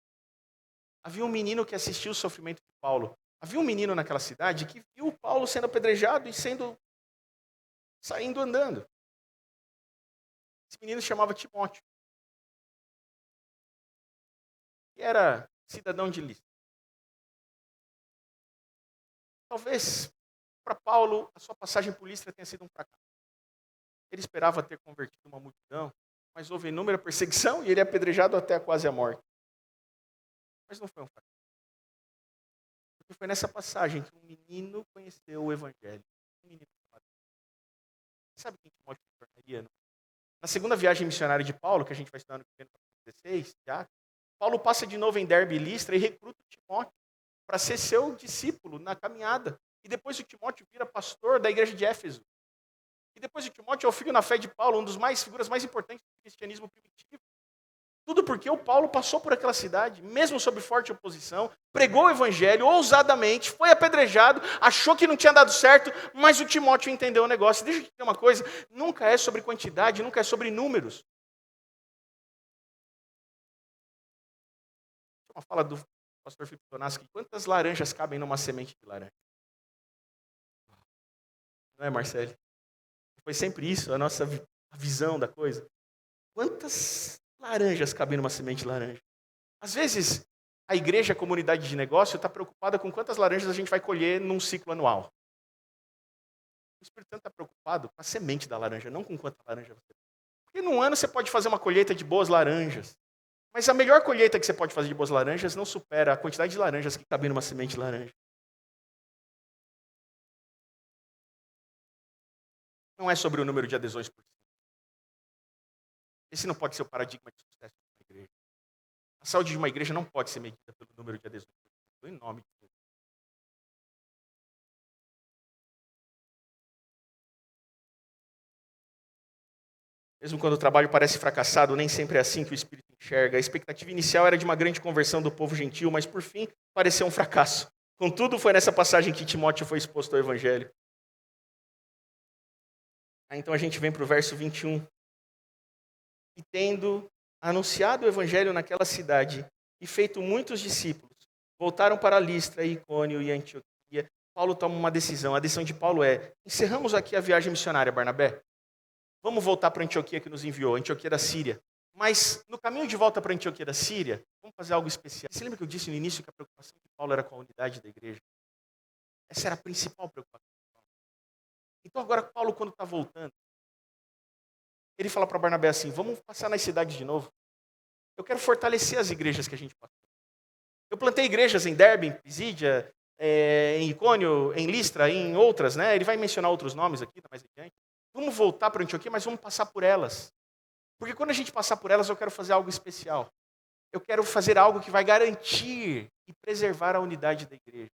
Havia um menino que assistiu o sofrimento de Paulo. Havia um menino naquela cidade que viu Paulo sendo apedrejado e saindo andando. Esse menino se chamava Timóteo. Que era cidadão de Listra. Talvez, para Paulo, a sua passagem por Listra tenha sido um fracasso. Ele esperava ter convertido uma multidão, mas houve inúmera perseguição e ele é apedrejado até quase a morte. Mas não foi um fracasso. Porque foi nessa passagem que um menino conheceu o Evangelho. Um menino chamado. Sabe quem Timóteo se tornaria? Na segunda viagem missionária de Paulo, que a gente vai estudar no capítulo 16, já, Paulo passa de novo em Derbe e Listra e recruta o Timóteo para ser seu discípulo na caminhada. E depois o Timóteo vira pastor da igreja de Éfeso. E depois o Timóteo é o filho na fé de Paulo, um dos figuras mais importantes do cristianismo primitivo. Tudo porque o Paulo passou por aquela cidade, mesmo sob forte oposição, pregou o evangelho ousadamente, foi apedrejado, achou que não tinha dado certo, mas o Timóteo entendeu o negócio. Deixa eu te dizer uma coisa, nunca é sobre quantidade, nunca é sobre números. Uma fala do pastor Filipe Tonassi, quantas laranjas cabem numa semente de laranja? Não é, Marcelo? Foi sempre isso, a nossa visão da coisa. Quantas laranjas cabem numa semente de laranja? Às vezes, a igreja, a comunidade de negócio, está preocupada com quantas laranjas a gente vai colher num ciclo anual. O Espírito Santo está preocupado com a semente da laranja, não com quanta laranja você tem. Porque num ano você pode fazer uma colheita de boas laranjas. Mas a melhor colheita que você pode fazer de boas laranjas não supera a quantidade de laranjas que cabem numa semente de laranja. Não é sobre o número de adesões por cento. Esse não pode ser o paradigma de sucesso de uma igreja. A saúde de uma igreja não pode ser medida pelo número de adesões por cento, em nome de Deus. Mesmo quando o trabalho parece fracassado, nem sempre é assim que o Espírito enxerga. A expectativa inicial era de uma grande conversão do povo gentil, mas por fim pareceu um fracasso. Contudo, foi nessa passagem que Timóteo foi exposto ao Evangelho. Então a gente vem para o verso 21. E tendo anunciado o Evangelho naquela cidade e feito muitos discípulos, voltaram para Listra, Icônio e Antioquia. Paulo toma uma decisão. A decisão de Paulo é: encerramos aqui a viagem missionária, Barnabé. Vamos voltar para Antioquia que nos enviou, Antioquia da Síria. Mas no caminho de volta para Antioquia da Síria, vamos fazer algo especial. Você lembra que eu disse no início que a preocupação de Paulo era com a unidade da igreja? Essa era a principal preocupação de Paulo. Então agora Paulo, quando está voltando, ele fala para Barnabé assim: vamos passar nas cidades de novo. Eu quero fortalecer as igrejas que a gente passou. Eu plantei igrejas em Derbe, em Pisídia, em Icônio, em Listra, em outras, né? Ele vai mencionar outros nomes aqui, mais adiante. Vamos voltar para Antioquia, mas vamos passar por elas. Porque quando a gente passar por elas, eu quero fazer algo especial. Eu quero fazer algo que vai garantir e preservar a unidade da igreja.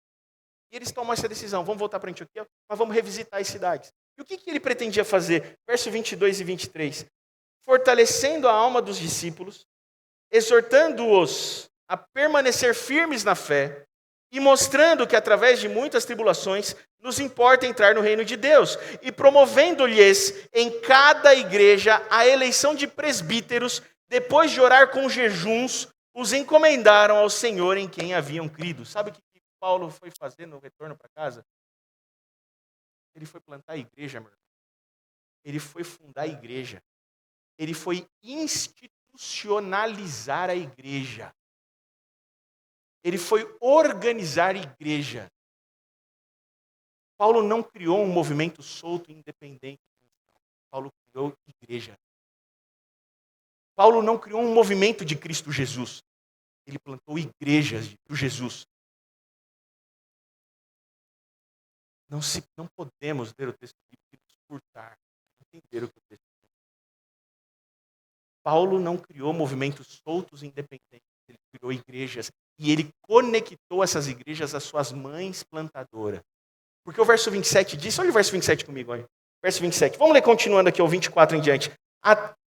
E eles tomam essa decisão. Vamos voltar para Antioquia, mas vamos revisitar as cidades. E o que ele pretendia fazer? Verso 22 e 23. Fortalecendo a alma dos discípulos, exortando-os a permanecer firmes na fé e mostrando que através de muitas tribulações nos importa entrar no reino de Deus, e promovendo-lhes em cada igreja a eleição de presbíteros, depois de orar com jejuns, os encomendaram ao Senhor em quem haviam crido. Sabe o que Paulo foi fazer no retorno para casa? Ele foi plantar a igreja, meu irmão. Ele foi fundar a igreja. Ele foi institucionalizar a igreja. Ele foi organizar a igreja. Paulo não criou um movimento solto e independente. Paulo criou igreja. Paulo não criou um movimento de Cristo Jesus. Ele plantou igrejas de Jesus. Não podemos ler o texto bíblico e nos furtar, entender o que o texto diz. Paulo não criou movimentos soltos e independentes. Ele criou igrejas. E ele conectou essas igrejas às suas mães plantadoras. Porque o verso 27 diz, olha o verso 27 comigo, olha. Verso 27. Vamos ler continuando aqui, o 24 em diante.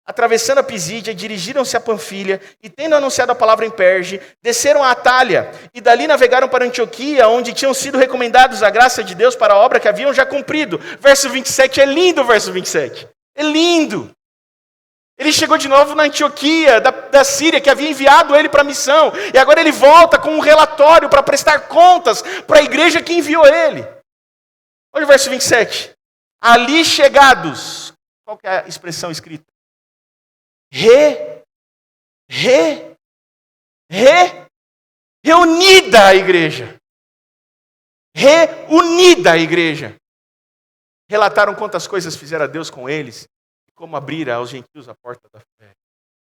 Atravessando a Pisídia, dirigiram-se a Panfilha, e tendo anunciado a palavra em Perge, desceram a Atália, e dali navegaram para Antioquia, onde tinham sido recomendados a graça de Deus para a obra que haviam já cumprido. Verso 27, é lindo o verso 27. É lindo. Ele chegou de novo na Antioquia, da Síria, que havia enviado ele para a missão. E agora ele volta com um relatório para prestar contas para a igreja que enviou ele. Olha o verso 27. Ali chegados. Qual que é a expressão escrita? Reunida a igreja. Reunida a igreja. Relataram quantas coisas fizeram a Deus com eles. Como abrir aos gentios a porta da fé.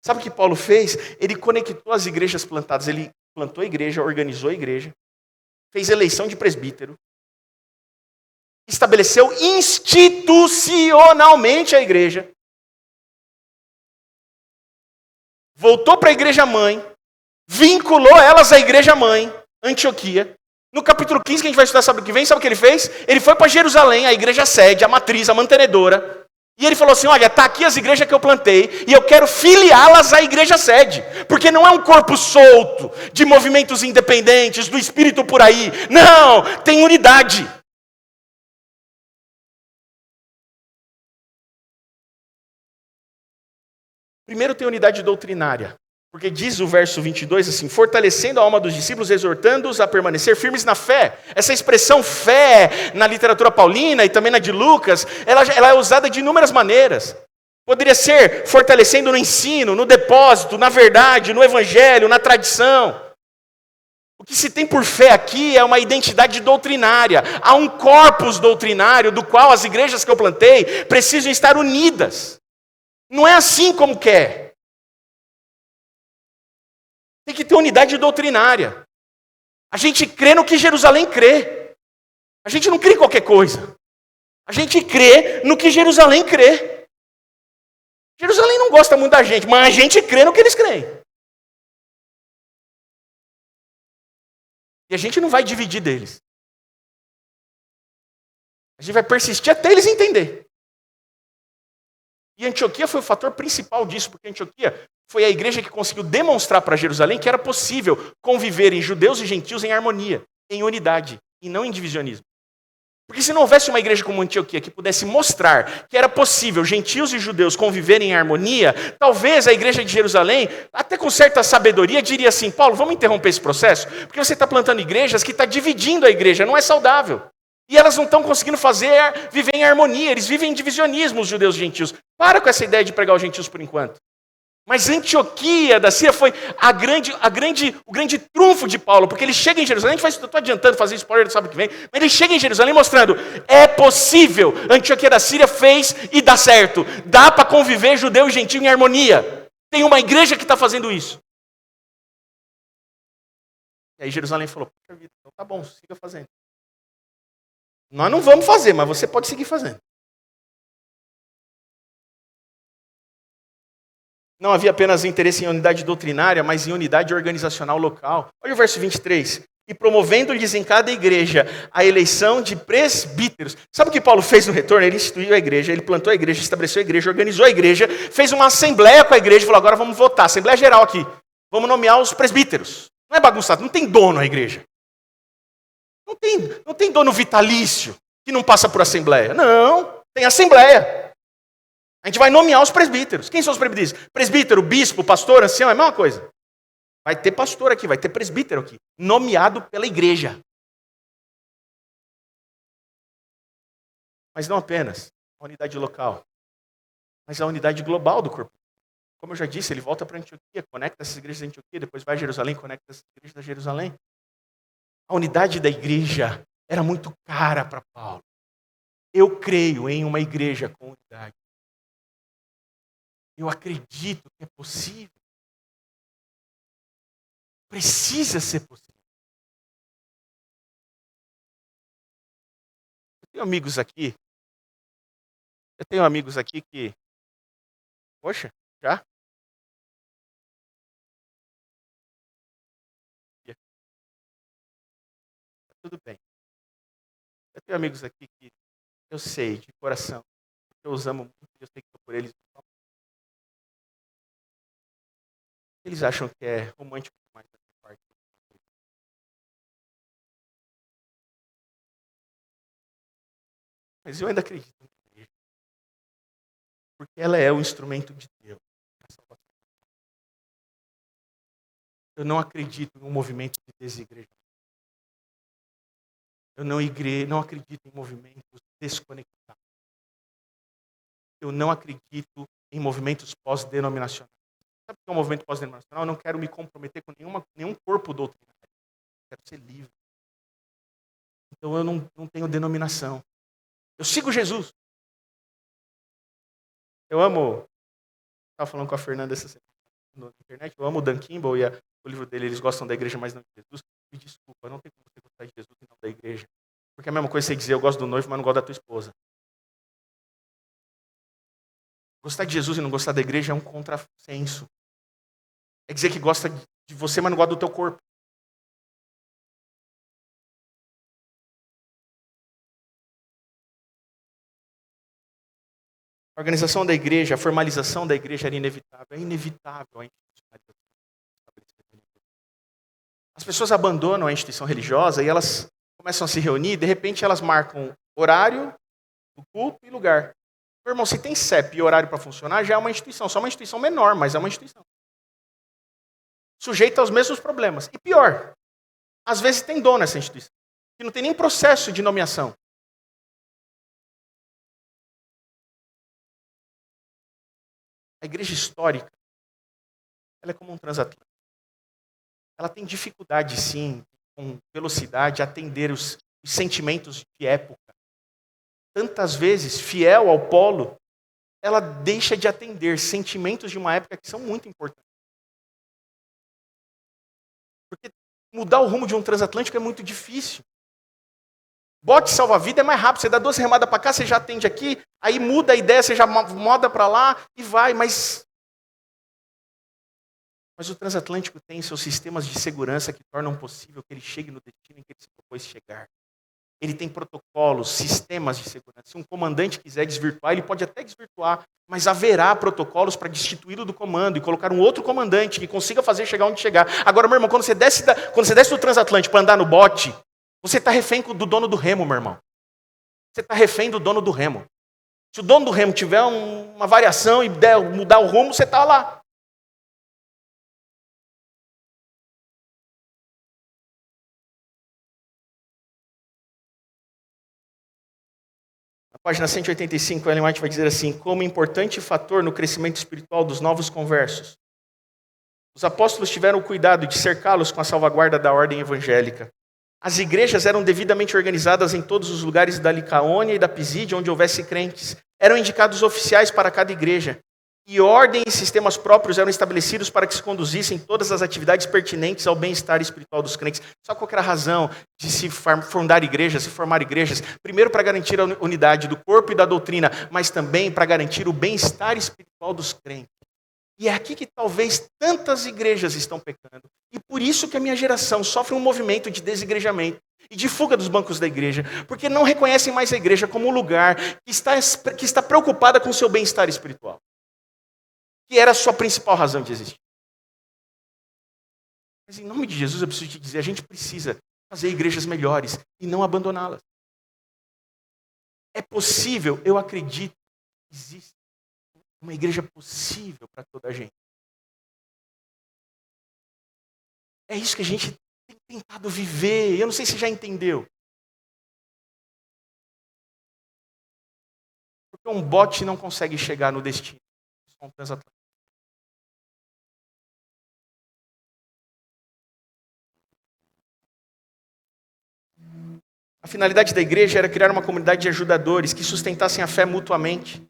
Sabe o que Paulo fez? Ele conectou as igrejas plantadas. Ele plantou a igreja, organizou a igreja, fez eleição de presbítero, estabeleceu institucionalmente a igreja, voltou para a igreja mãe, vinculou elas à igreja mãe, Antioquia. No capítulo 15, que a gente vai estudar sábado que vem, sabe o que ele fez? Ele foi para Jerusalém, a igreja sede, a matriz, a mantenedora. E ele falou assim, olha, está aqui as igrejas que eu plantei e eu quero filiá-las à igreja sede. Porque não é um corpo solto de movimentos independentes, do espírito por aí. Não, tem unidade. Primeiro tem unidade doutrinária. Porque diz o verso 22 assim, fortalecendo a alma dos discípulos, exortando-os a permanecer firmes na fé. Essa expressão fé, na literatura paulina e também na de Lucas, ela é usada de inúmeras maneiras. Poderia ser fortalecendo no ensino, no depósito, na verdade, no evangelho, na tradição. O que se tem por fé aqui é uma identidade doutrinária. Há um corpus doutrinário do qual as igrejas que eu plantei precisam estar unidas. Não é assim como quer. Tem que ter unidade doutrinária. A gente crê no que Jerusalém crê. A gente não crê em qualquer coisa. A gente crê no que Jerusalém crê. Jerusalém não gosta muito da gente, mas a gente crê no que eles creem. E a gente não vai dividir deles. A gente vai persistir até eles entenderem. E Antioquia foi o fator principal disso, porque Antioquia foi a igreja que conseguiu demonstrar para Jerusalém que era possível conviverem judeus e gentios em harmonia, em unidade, e não em divisionismo. Porque se não houvesse uma igreja como Antioquia que pudesse mostrar que era possível gentios e judeus conviverem em harmonia, talvez a igreja de Jerusalém, até com certa sabedoria, diria assim, Paulo, vamos interromper esse processo? Porque você está plantando igrejas que está dividindo a igreja, não é saudável. E elas não estão conseguindo viver em harmonia, eles vivem em divisionismo, os judeus e gentios. Para com essa ideia de pregar os gentios por enquanto. Mas Antioquia da Síria foi o grande trunfo de Paulo, porque ele chega em Jerusalém, eu estou adiantando fazer spoiler do sábado que vem, mas ele chega em Jerusalém mostrando, é possível, Antioquia da Síria fez e dá certo, dá para conviver judeu e gentio em harmonia, tem uma igreja que está fazendo isso. E aí Jerusalém falou, poxa vida, então tá bom, siga fazendo. Nós não vamos fazer, mas você pode seguir fazendo. Não havia apenas interesse em unidade doutrinária, mas em unidade organizacional local. Olha o verso 23. E promovendo-lhes em cada igreja a eleição de presbíteros. Sabe o que Paulo fez no retorno? Ele instituiu a igreja, ele plantou a igreja, estabeleceu a igreja, organizou a igreja, fez uma assembleia com a igreja e falou, agora vamos votar, assembleia geral aqui. Vamos nomear os presbíteros. Não é bagunçado, não tem dono a igreja. Não tem dono vitalício que não passa por assembleia. Não, tem assembleia. A gente vai nomear os presbíteros. Quem são os presbíteros? Presbítero, bispo, pastor, ancião, é a mesma coisa. Vai ter pastor aqui, vai ter presbítero aqui, nomeado pela igreja. Mas não apenas a unidade local, mas a unidade global do corpo. Como eu já disse, ele volta para Antioquia, conecta essas igrejas da Antioquia, depois vai a Jerusalém, conecta essas igrejas da Jerusalém. A unidade da igreja era muito cara para Paulo. Eu creio em uma igreja com unidade. Eu acredito que é possível. Precisa ser possível. Eu tenho amigos aqui que... Poxa, já? Tudo bem. Eu tenho amigos aqui que eu sei de coração, eu os amo muito, eu sei que estou por eles. Eles acham que é romântico demais da minha parte. Mas eu ainda acredito na igreja. Porque ela é o instrumento de Deus. Eu não acredito em um movimento de desigreja. Eu não acredito em movimentos desconectados. Eu não acredito em movimentos pós-denominacionais. Sabe o que é um movimento pós-denominacional? Eu não quero me comprometer com nenhum corpo doutrinário. Eu quero ser livre. Então eu não tenho denominação. Eu sigo Jesus. Eu amo... Estava falando com a Fernanda essa semana na internet. Eu amo o Dan Kimball e o livro dele. Eles gostam da igreja, mas não de Jesus. Me desculpa, não tem como você gostar de Jesus e não da igreja. Porque é a mesma coisa você dizer, eu gosto do noivo, mas não gosto da tua esposa. Gostar de Jesus e não gostar da igreja é um contrassenso. É dizer que gosta de você, mas não gosta do teu corpo. A organização da igreja, a formalização da igreja era inevitável. É inevitável a institucionalização. As pessoas abandonam a instituição religiosa e elas começam a se reunir e, de repente, elas marcam horário, do culto e lugar. Meu irmão, se tem CEP e horário para funcionar, já é uma instituição. Só uma instituição menor, mas é uma instituição. sujeita aos mesmos problemas. E pior, às vezes tem dono essa instituição, que não tem nem processo de nomeação. A igreja histórica, ela é como um transatlântico. Ela tem dificuldade, sim, com velocidade, atender os sentimentos de época. Tantas vezes, fiel ao polo, ela deixa de atender sentimentos de uma época que são muito importantes. Porque mudar o rumo de um transatlântico é muito difícil. Bote salva-vida é mais rápido, você dá 2 remadas para cá, você já atende aqui, aí muda a ideia, você já moda para lá e vai, mas o transatlântico tem seus sistemas de segurança que tornam possível que ele chegue no destino em que ele se propôs chegar. Ele tem protocolos, sistemas de segurança. Se um comandante quiser desvirtuar, ele pode até desvirtuar, mas haverá protocolos para destituí-lo do comando e colocar um outro comandante que consiga fazer chegar onde chegar. Agora, meu irmão, quando você desce do transatlântico para andar no bote, você está refém do dono do remo, meu irmão. Você está refém do dono do remo. Se o dono do remo tiver uma variação e mudar o rumo, você está lá. Na página 185, Ellen White vai dizer assim: como importante fator no crescimento espiritual dos novos conversos, os apóstolos tiveram o cuidado de cercá-los com a salvaguarda da ordem evangélica. As igrejas eram devidamente organizadas em todos os lugares da Licaônia e da Pisídia onde houvesse crentes. Eram indicados oficiais para cada igreja. E ordem e sistemas próprios eram estabelecidos para que se conduzissem todas as atividades pertinentes ao bem-estar espiritual dos crentes. Só qual era a razão de se formar igrejas? Primeiro, para garantir a unidade do corpo e da doutrina, mas também para garantir o bem-estar espiritual dos crentes. E é aqui que talvez tantas igrejas estão pecando. E por isso que a minha geração sofre um movimento de desigrejamento e de fuga dos bancos da igreja, porque não reconhecem mais a igreja como um lugar que está preocupada com o seu bem-estar espiritual, que era a sua principal razão de existir. Mas em nome de Jesus eu preciso te dizer, a gente precisa fazer igrejas melhores e não abandoná-las. É possível, eu acredito, que existe uma igreja possível para toda a gente. É isso que a gente tem tentado viver. Eu não sei se você já entendeu. Porque um bote não consegue chegar no destino. Só um transatlântico. A finalidade da igreja era criar uma comunidade de ajudadores que sustentassem a fé mutuamente.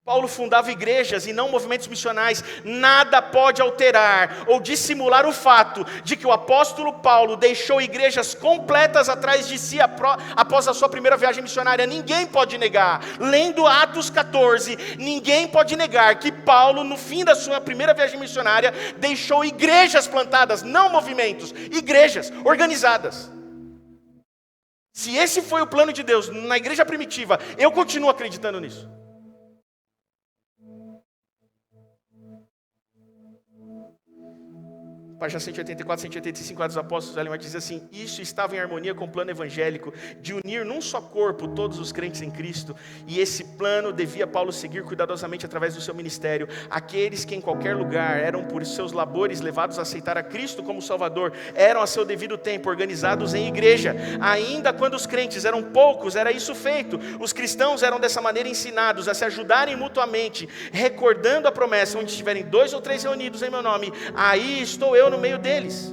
Paulo fundava igrejas e não movimentos missionais. Nada pode alterar ou dissimular o fato de que o apóstolo Paulo deixou igrejas completas atrás de si após a sua primeira viagem missionária. Ninguém pode negar. Lendo Atos 14, ninguém pode negar que Paulo, no fim da sua primeira viagem missionária, deixou igrejas plantadas, não movimentos, igrejas organizadas. Se esse foi o plano de Deus na igreja primitiva, eu continuo acreditando nisso. Página 184, 185, Atos dos Apóstolos, Ellen White diz assim: isso estava em harmonia com o plano evangélico de unir num só corpo todos os crentes em Cristo, e esse plano devia Paulo seguir cuidadosamente através do seu ministério. Aqueles que em qualquer lugar eram por seus labores levados a aceitar a Cristo como Salvador, eram a seu devido tempo organizados em igreja. Ainda quando os crentes eram poucos, era isso feito. Os cristãos eram dessa maneira ensinados a se ajudarem mutuamente, recordando a promessa: onde estiverem 2 ou 3 reunidos em meu nome, aí estou eu no meio deles.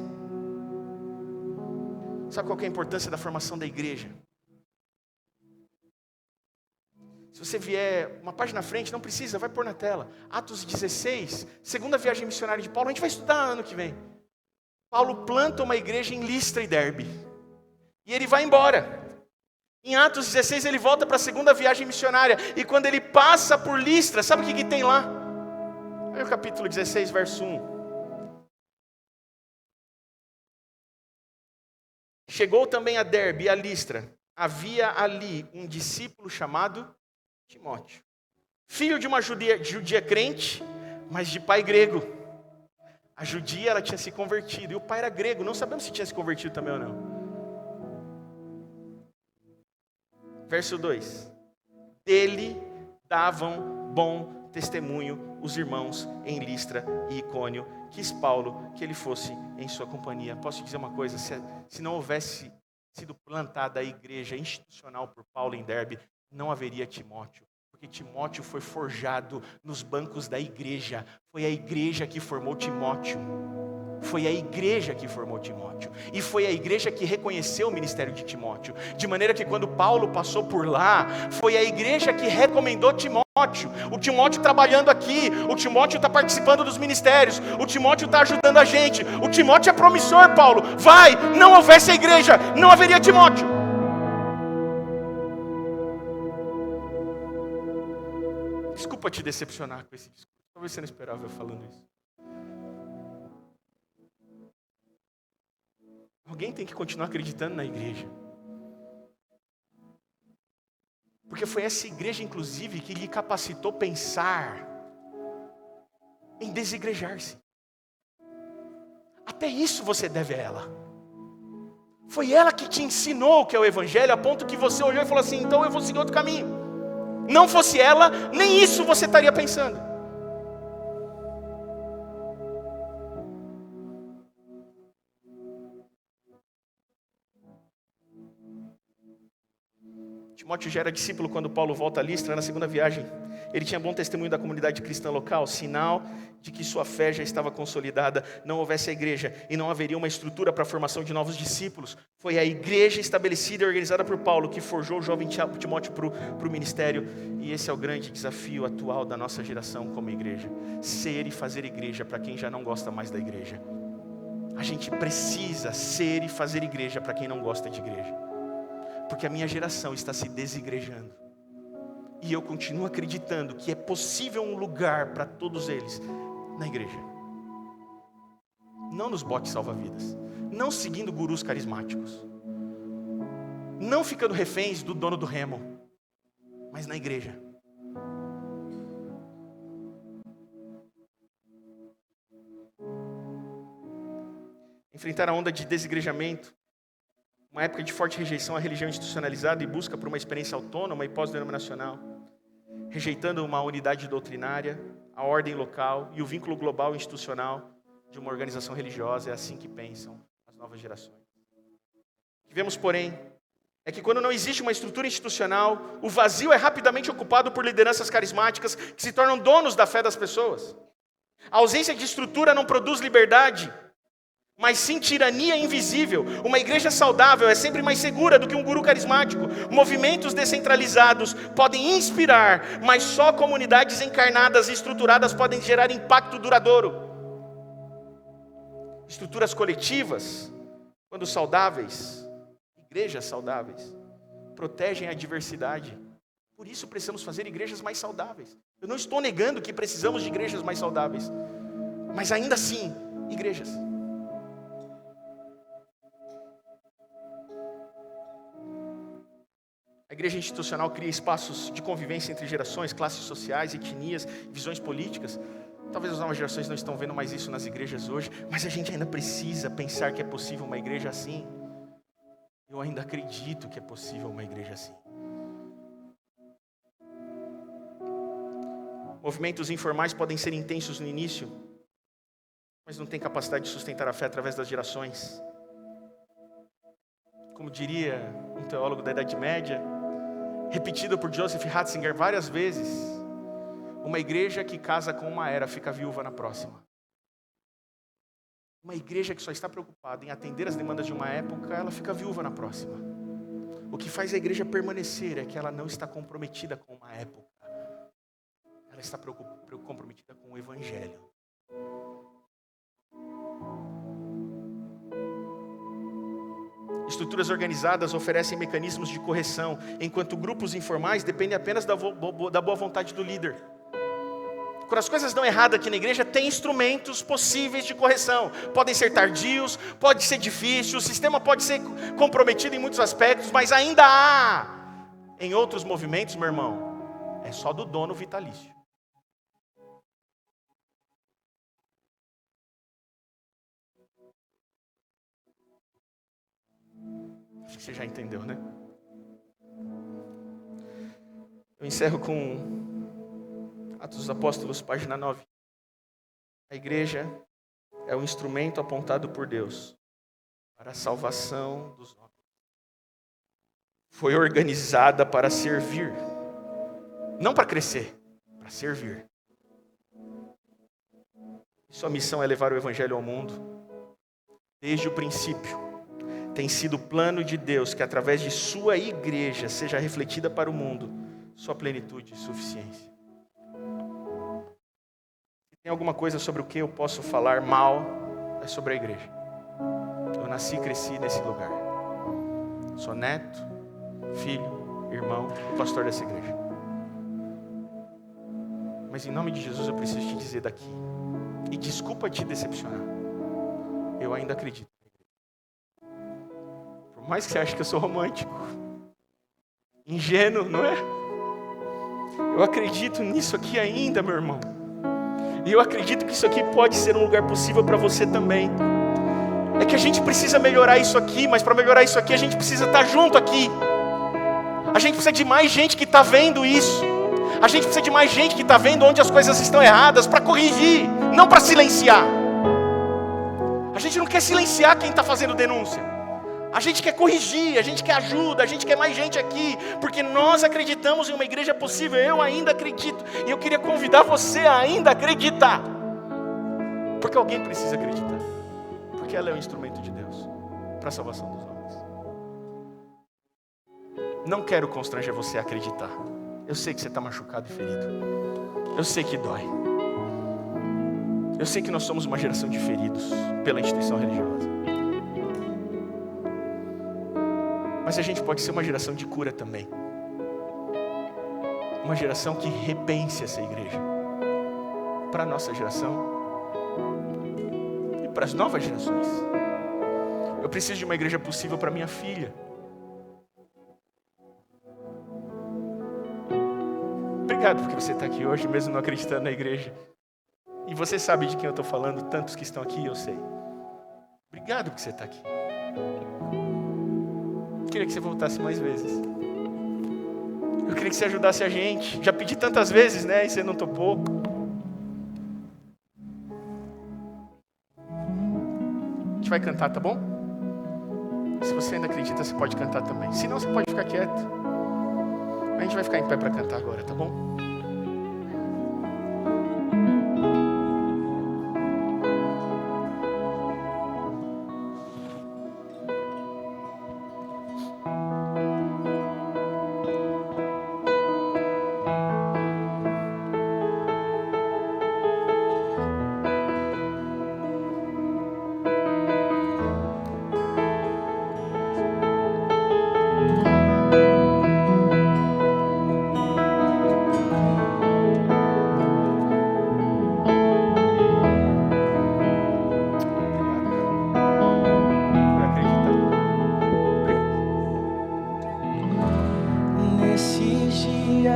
Sabe qual que é a importância da formação da igreja? Se você vier uma página à frente, não precisa, vai pôr na tela. Atos 16, segunda viagem missionária de Paulo, a gente vai estudar ano que vem. Paulo planta uma igreja em Listra e Derbe, e ele vai embora. Em Atos 16 ele volta para a segunda viagem missionária, e quando ele passa por Listra, sabe o que tem lá? Olha o capítulo 16, verso 1. Chegou também a Derbe e a Listra. Havia ali um discípulo chamado Timóteo, filho de uma judia crente, mas de pai grego. A judia, ela tinha se convertido, e o pai era grego. Não sabemos se tinha se convertido também ou não. Verso 2. Dele davam bom testemunho os irmãos em Listra e Icônio. Quis Paulo que ele fosse em sua companhia. Posso te dizer uma coisa? Se não houvesse sido plantada a igreja institucional por Paulo em Derbe, não haveria Timóteo. Porque Timóteo foi forjado nos bancos da igreja. Foi a igreja que formou Timóteo. Foi a igreja que formou Timóteo. E foi a igreja que reconheceu o ministério de Timóteo. De maneira que quando Paulo passou por lá, foi a igreja que recomendou Timóteo. O Timóteo trabalhando aqui. O Timóteo está participando dos ministérios. O Timóteo está ajudando a gente. O Timóteo é promissor, Paulo. Vai! Não houvesse a igreja, não haveria Timóteo. Desculpa te decepcionar com esse discurso. Talvez você não esperava eu falando isso. Alguém tem que continuar acreditando na igreja. Porque foi essa igreja, inclusive, que lhe capacitou pensar em desigrejar-se. Até isso você deve a ela. Foi ela que te ensinou o que é o evangelho, a ponto que você olhou e falou assim, então eu vou seguir outro caminho. Não fosse ela, nem isso você estaria pensando. Timóteo já era discípulo quando Paulo volta a Listra na segunda viagem. Ele tinha bom testemunho da comunidade cristã local, sinal de que sua fé já estava consolidada. Não houvesse a igreja e não haveria uma estrutura para a formação de novos discípulos. Foi a igreja estabelecida e organizada por Paulo que forjou o jovem Timóteo para o ministério. E esse é o grande desafio atual da nossa geração como igreja. Ser e fazer igreja para quem já não gosta mais da igreja. A gente precisa ser e fazer igreja para quem não gosta de igreja. Porque a minha geração está se desigrejando. E eu continuo acreditando que é possível um lugar para todos eles na igreja. Não nos botes salva-vidas. Não seguindo gurus carismáticos. Não ficando reféns do dono do remo. Mas na igreja. Enfrentar a onda de desigrejamento. Uma época de forte rejeição à religião institucionalizada e busca por uma experiência autônoma e pós-denominacional, rejeitando uma unidade doutrinária, a ordem local e o vínculo global e institucional de uma organização religiosa. É assim que pensam as novas gerações. O que vemos, porém, é que quando não existe uma estrutura institucional, o vazio é rapidamente ocupado por lideranças carismáticas que se tornam donos da fé das pessoas. A ausência de estrutura não produz liberdade, mas sim tirania invisível. Uma igreja saudável é sempre mais segura do que um guru carismático. Movimentos descentralizados podem inspirar, mas só comunidades encarnadas e estruturadas podem gerar impacto duradouro. Estruturas coletivas, quando saudáveis, igrejas saudáveis, protegem a diversidade. Por isso precisamos fazer igrejas mais saudáveis. Eu não estou negando que precisamos de igrejas mais saudáveis, mas ainda assim, igrejas. A igreja institucional cria espaços de convivência entre gerações, classes sociais, etnias, visões políticas. Talvez as novas gerações não estão vendo mais isso nas igrejas hoje, mas a gente ainda precisa pensar que é possível uma igreja assim. Eu ainda acredito que é possível uma igreja assim. Movimentos informais podem ser intensos no início, mas não têm capacidade de sustentar a fé através das gerações. Como diria um teólogo da Idade Média, repetido por Joseph Ratzinger várias vezes, uma igreja que casa com uma era fica viúva na próxima. Uma igreja que só está preocupada em atender as demandas de uma época, ela fica viúva na próxima. O que faz a igreja permanecer é que ela não está comprometida com uma época. Ela está comprometida com o evangelho. Estruturas organizadas oferecem mecanismos de correção, enquanto grupos informais dependem apenas da boa vontade do líder. Quando as coisas dão errado aqui na igreja, tem instrumentos possíveis de correção. Podem ser tardios, pode ser difícil, o sistema pode ser comprometido em muitos aspectos, mas ainda há. Em outros movimentos, meu irmão, é só do dono vitalício. Acho que você já entendeu, né? Eu encerro com Atos dos Apóstolos, página 9. A igreja é o instrumento apontado por Deus para a salvação dos homens. Foi organizada para servir, não para crescer, para servir. Sua missão é levar o evangelho ao mundo. Desde o princípio, tem sido o plano de Deus que através de sua igreja seja refletida para o mundo sua plenitude e suficiência. Se tem alguma coisa sobre o que eu posso falar mal, é sobre a igreja. Eu nasci e cresci nesse lugar. Sou neto, filho, irmão e pastor dessa igreja. Mas em nome de Jesus eu preciso te dizer daqui. E desculpa te decepcionar. Eu ainda acredito. Por mais que você ache que eu sou romântico, ingênuo, não é? Eu acredito nisso aqui ainda, meu irmão. E eu acredito que isso aqui pode ser um lugar possível para você também. É que a gente precisa melhorar isso aqui, mas para melhorar isso aqui a gente precisa estar junto aqui. A gente precisa de mais gente que está vendo isso. A gente precisa de mais gente que está vendo onde as coisas estão erradas para corrigir, não para silenciar. A gente não quer silenciar quem está fazendo denúncia. A gente quer corrigir, a gente quer ajuda, a gente quer mais gente aqui, porque nós acreditamos em uma igreja possível. Eu ainda acredito, e eu queria convidar você a ainda acreditar, porque alguém precisa acreditar, porque ela é o instrumento de Deus para a salvação dos homens. Não quero constranger você a acreditar. Eu sei que você está machucado e ferido, eu sei que dói, eu sei que nós somos uma geração de feridos pela instituição religiosa. Mas a gente pode ser uma geração de cura também. Uma geração que repense essa igreja. Para a nossa geração. E para as novas gerações. Eu preciso de uma igreja possível para minha filha. Obrigado porque você está aqui hoje, mesmo não acreditando na igreja. E você sabe de quem eu estou falando, tantos que estão aqui, eu sei. Obrigado porque você está aqui. Eu queria que você voltasse mais vezes. Eu queria que você ajudasse a gente. Já pedi tantas vezes, né? E você não topou. A gente vai cantar, tá bom? Se você ainda acredita, você pode cantar também. Se não, você pode ficar quieto. A gente vai ficar em pé para cantar agora, tá bom?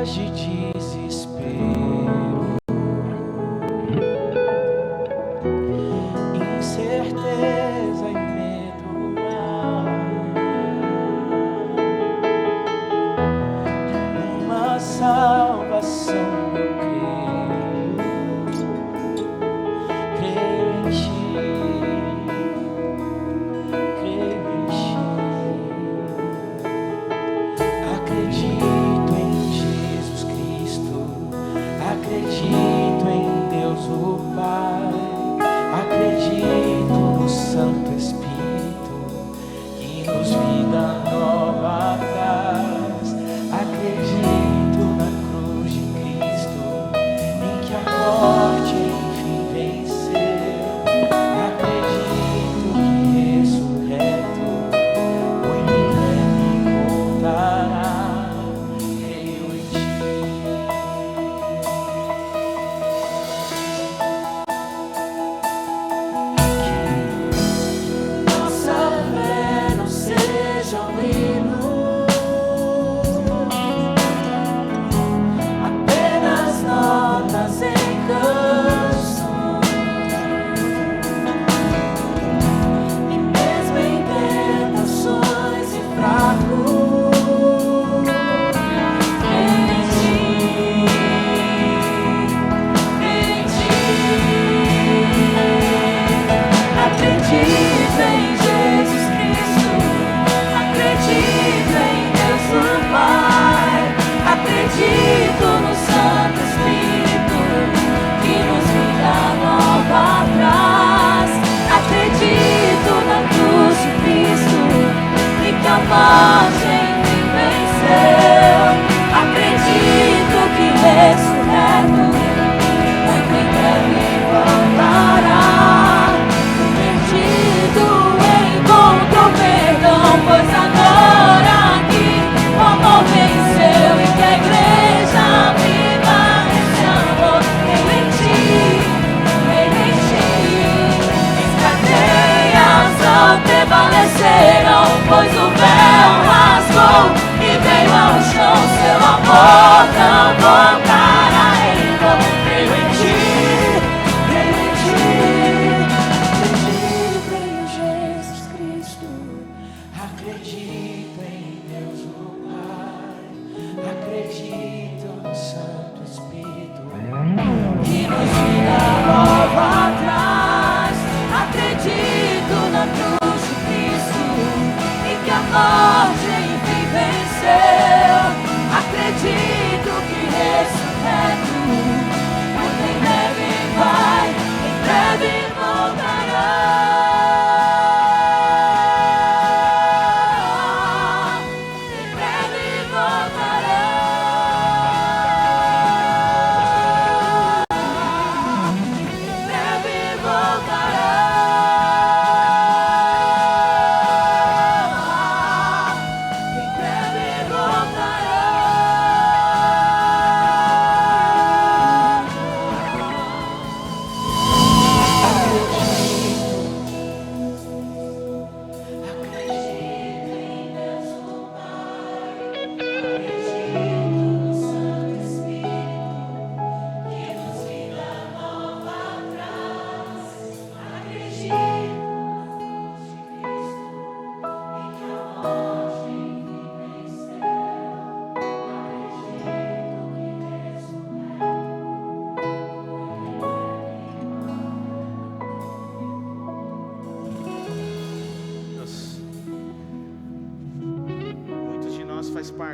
De desespero, incerteza e medo de uma salvação eu creio em ti, creio em ti, acredito em Jesus Cristo, acredito em Deus o Pai, acredito no Santo Espírito que nos vida nova traz, acredito na cruz de Cristo em que a morte enfim venceu, acredito que ressurreto o milênio voltará, creio em ti. Nossa fé não seja um hino, apenas notas em canto.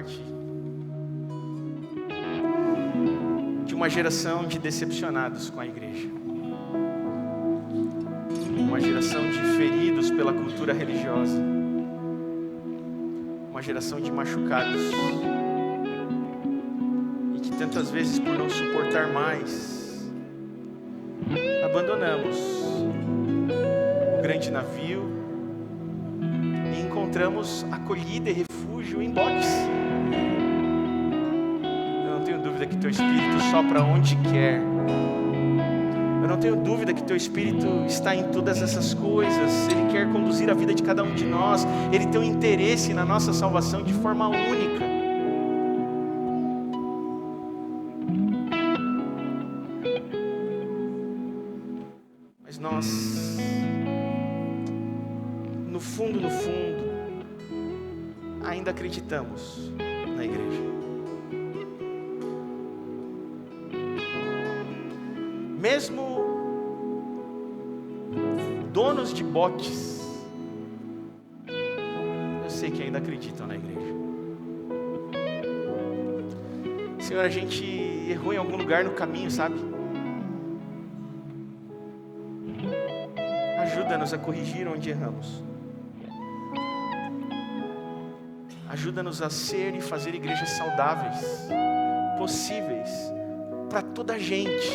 parte de uma geração de decepcionados com a igreja. Uma geração de feridos pela cultura religiosa. Uma geração de machucados. E que tantas vezes, por não suportar mais, abandonamos o grande navio e encontramos acolhida e refúgio em botes. Eu não tenho dúvida que teu Espírito sopra onde quer. Eu não tenho dúvida que teu Espírito está em todas essas coisas. Ele quer conduzir a vida de cada um de nós. Ele tem um interesse na nossa salvação de forma única. Mas nós, no fundo, ainda acreditamos na igreja. Mesmo donos de botes, eu sei que ainda acreditam na igreja. Senhor, a gente errou em algum lugar no caminho, sabe? Ajuda-nos a corrigir onde erramos. Ajuda-nos a ser e fazer igrejas saudáveis, possíveis para toda a gente.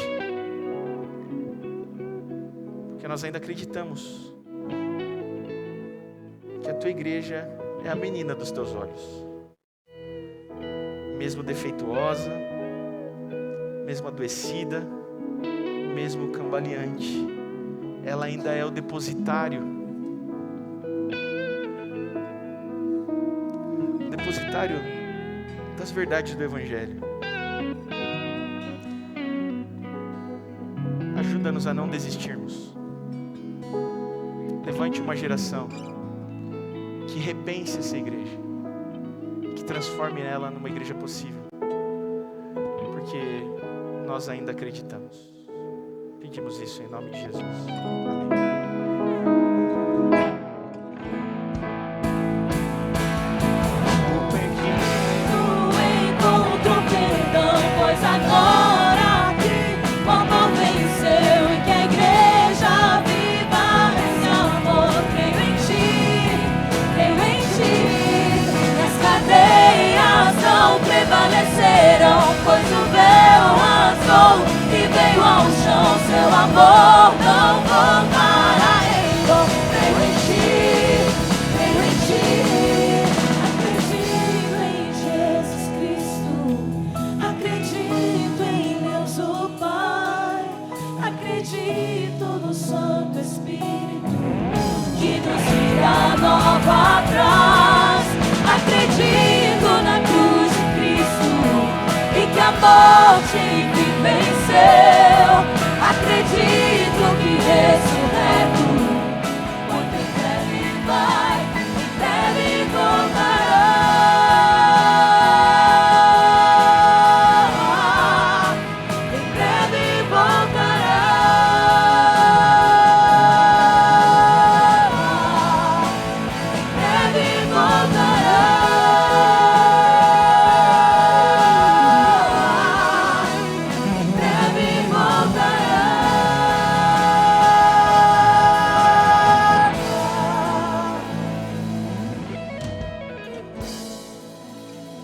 Porque nós ainda acreditamos que a tua igreja é a menina dos teus olhos. Mesmo defeituosa, mesmo adoecida, mesmo cambaleante, ela ainda é o depositário das verdades do Evangelho. Ajuda-nos a não desistirmos. Levante uma geração que repense essa igreja, que transforme ela numa igreja possível, porque nós ainda acreditamos. Pedimos isso em nome de Jesus. Amém.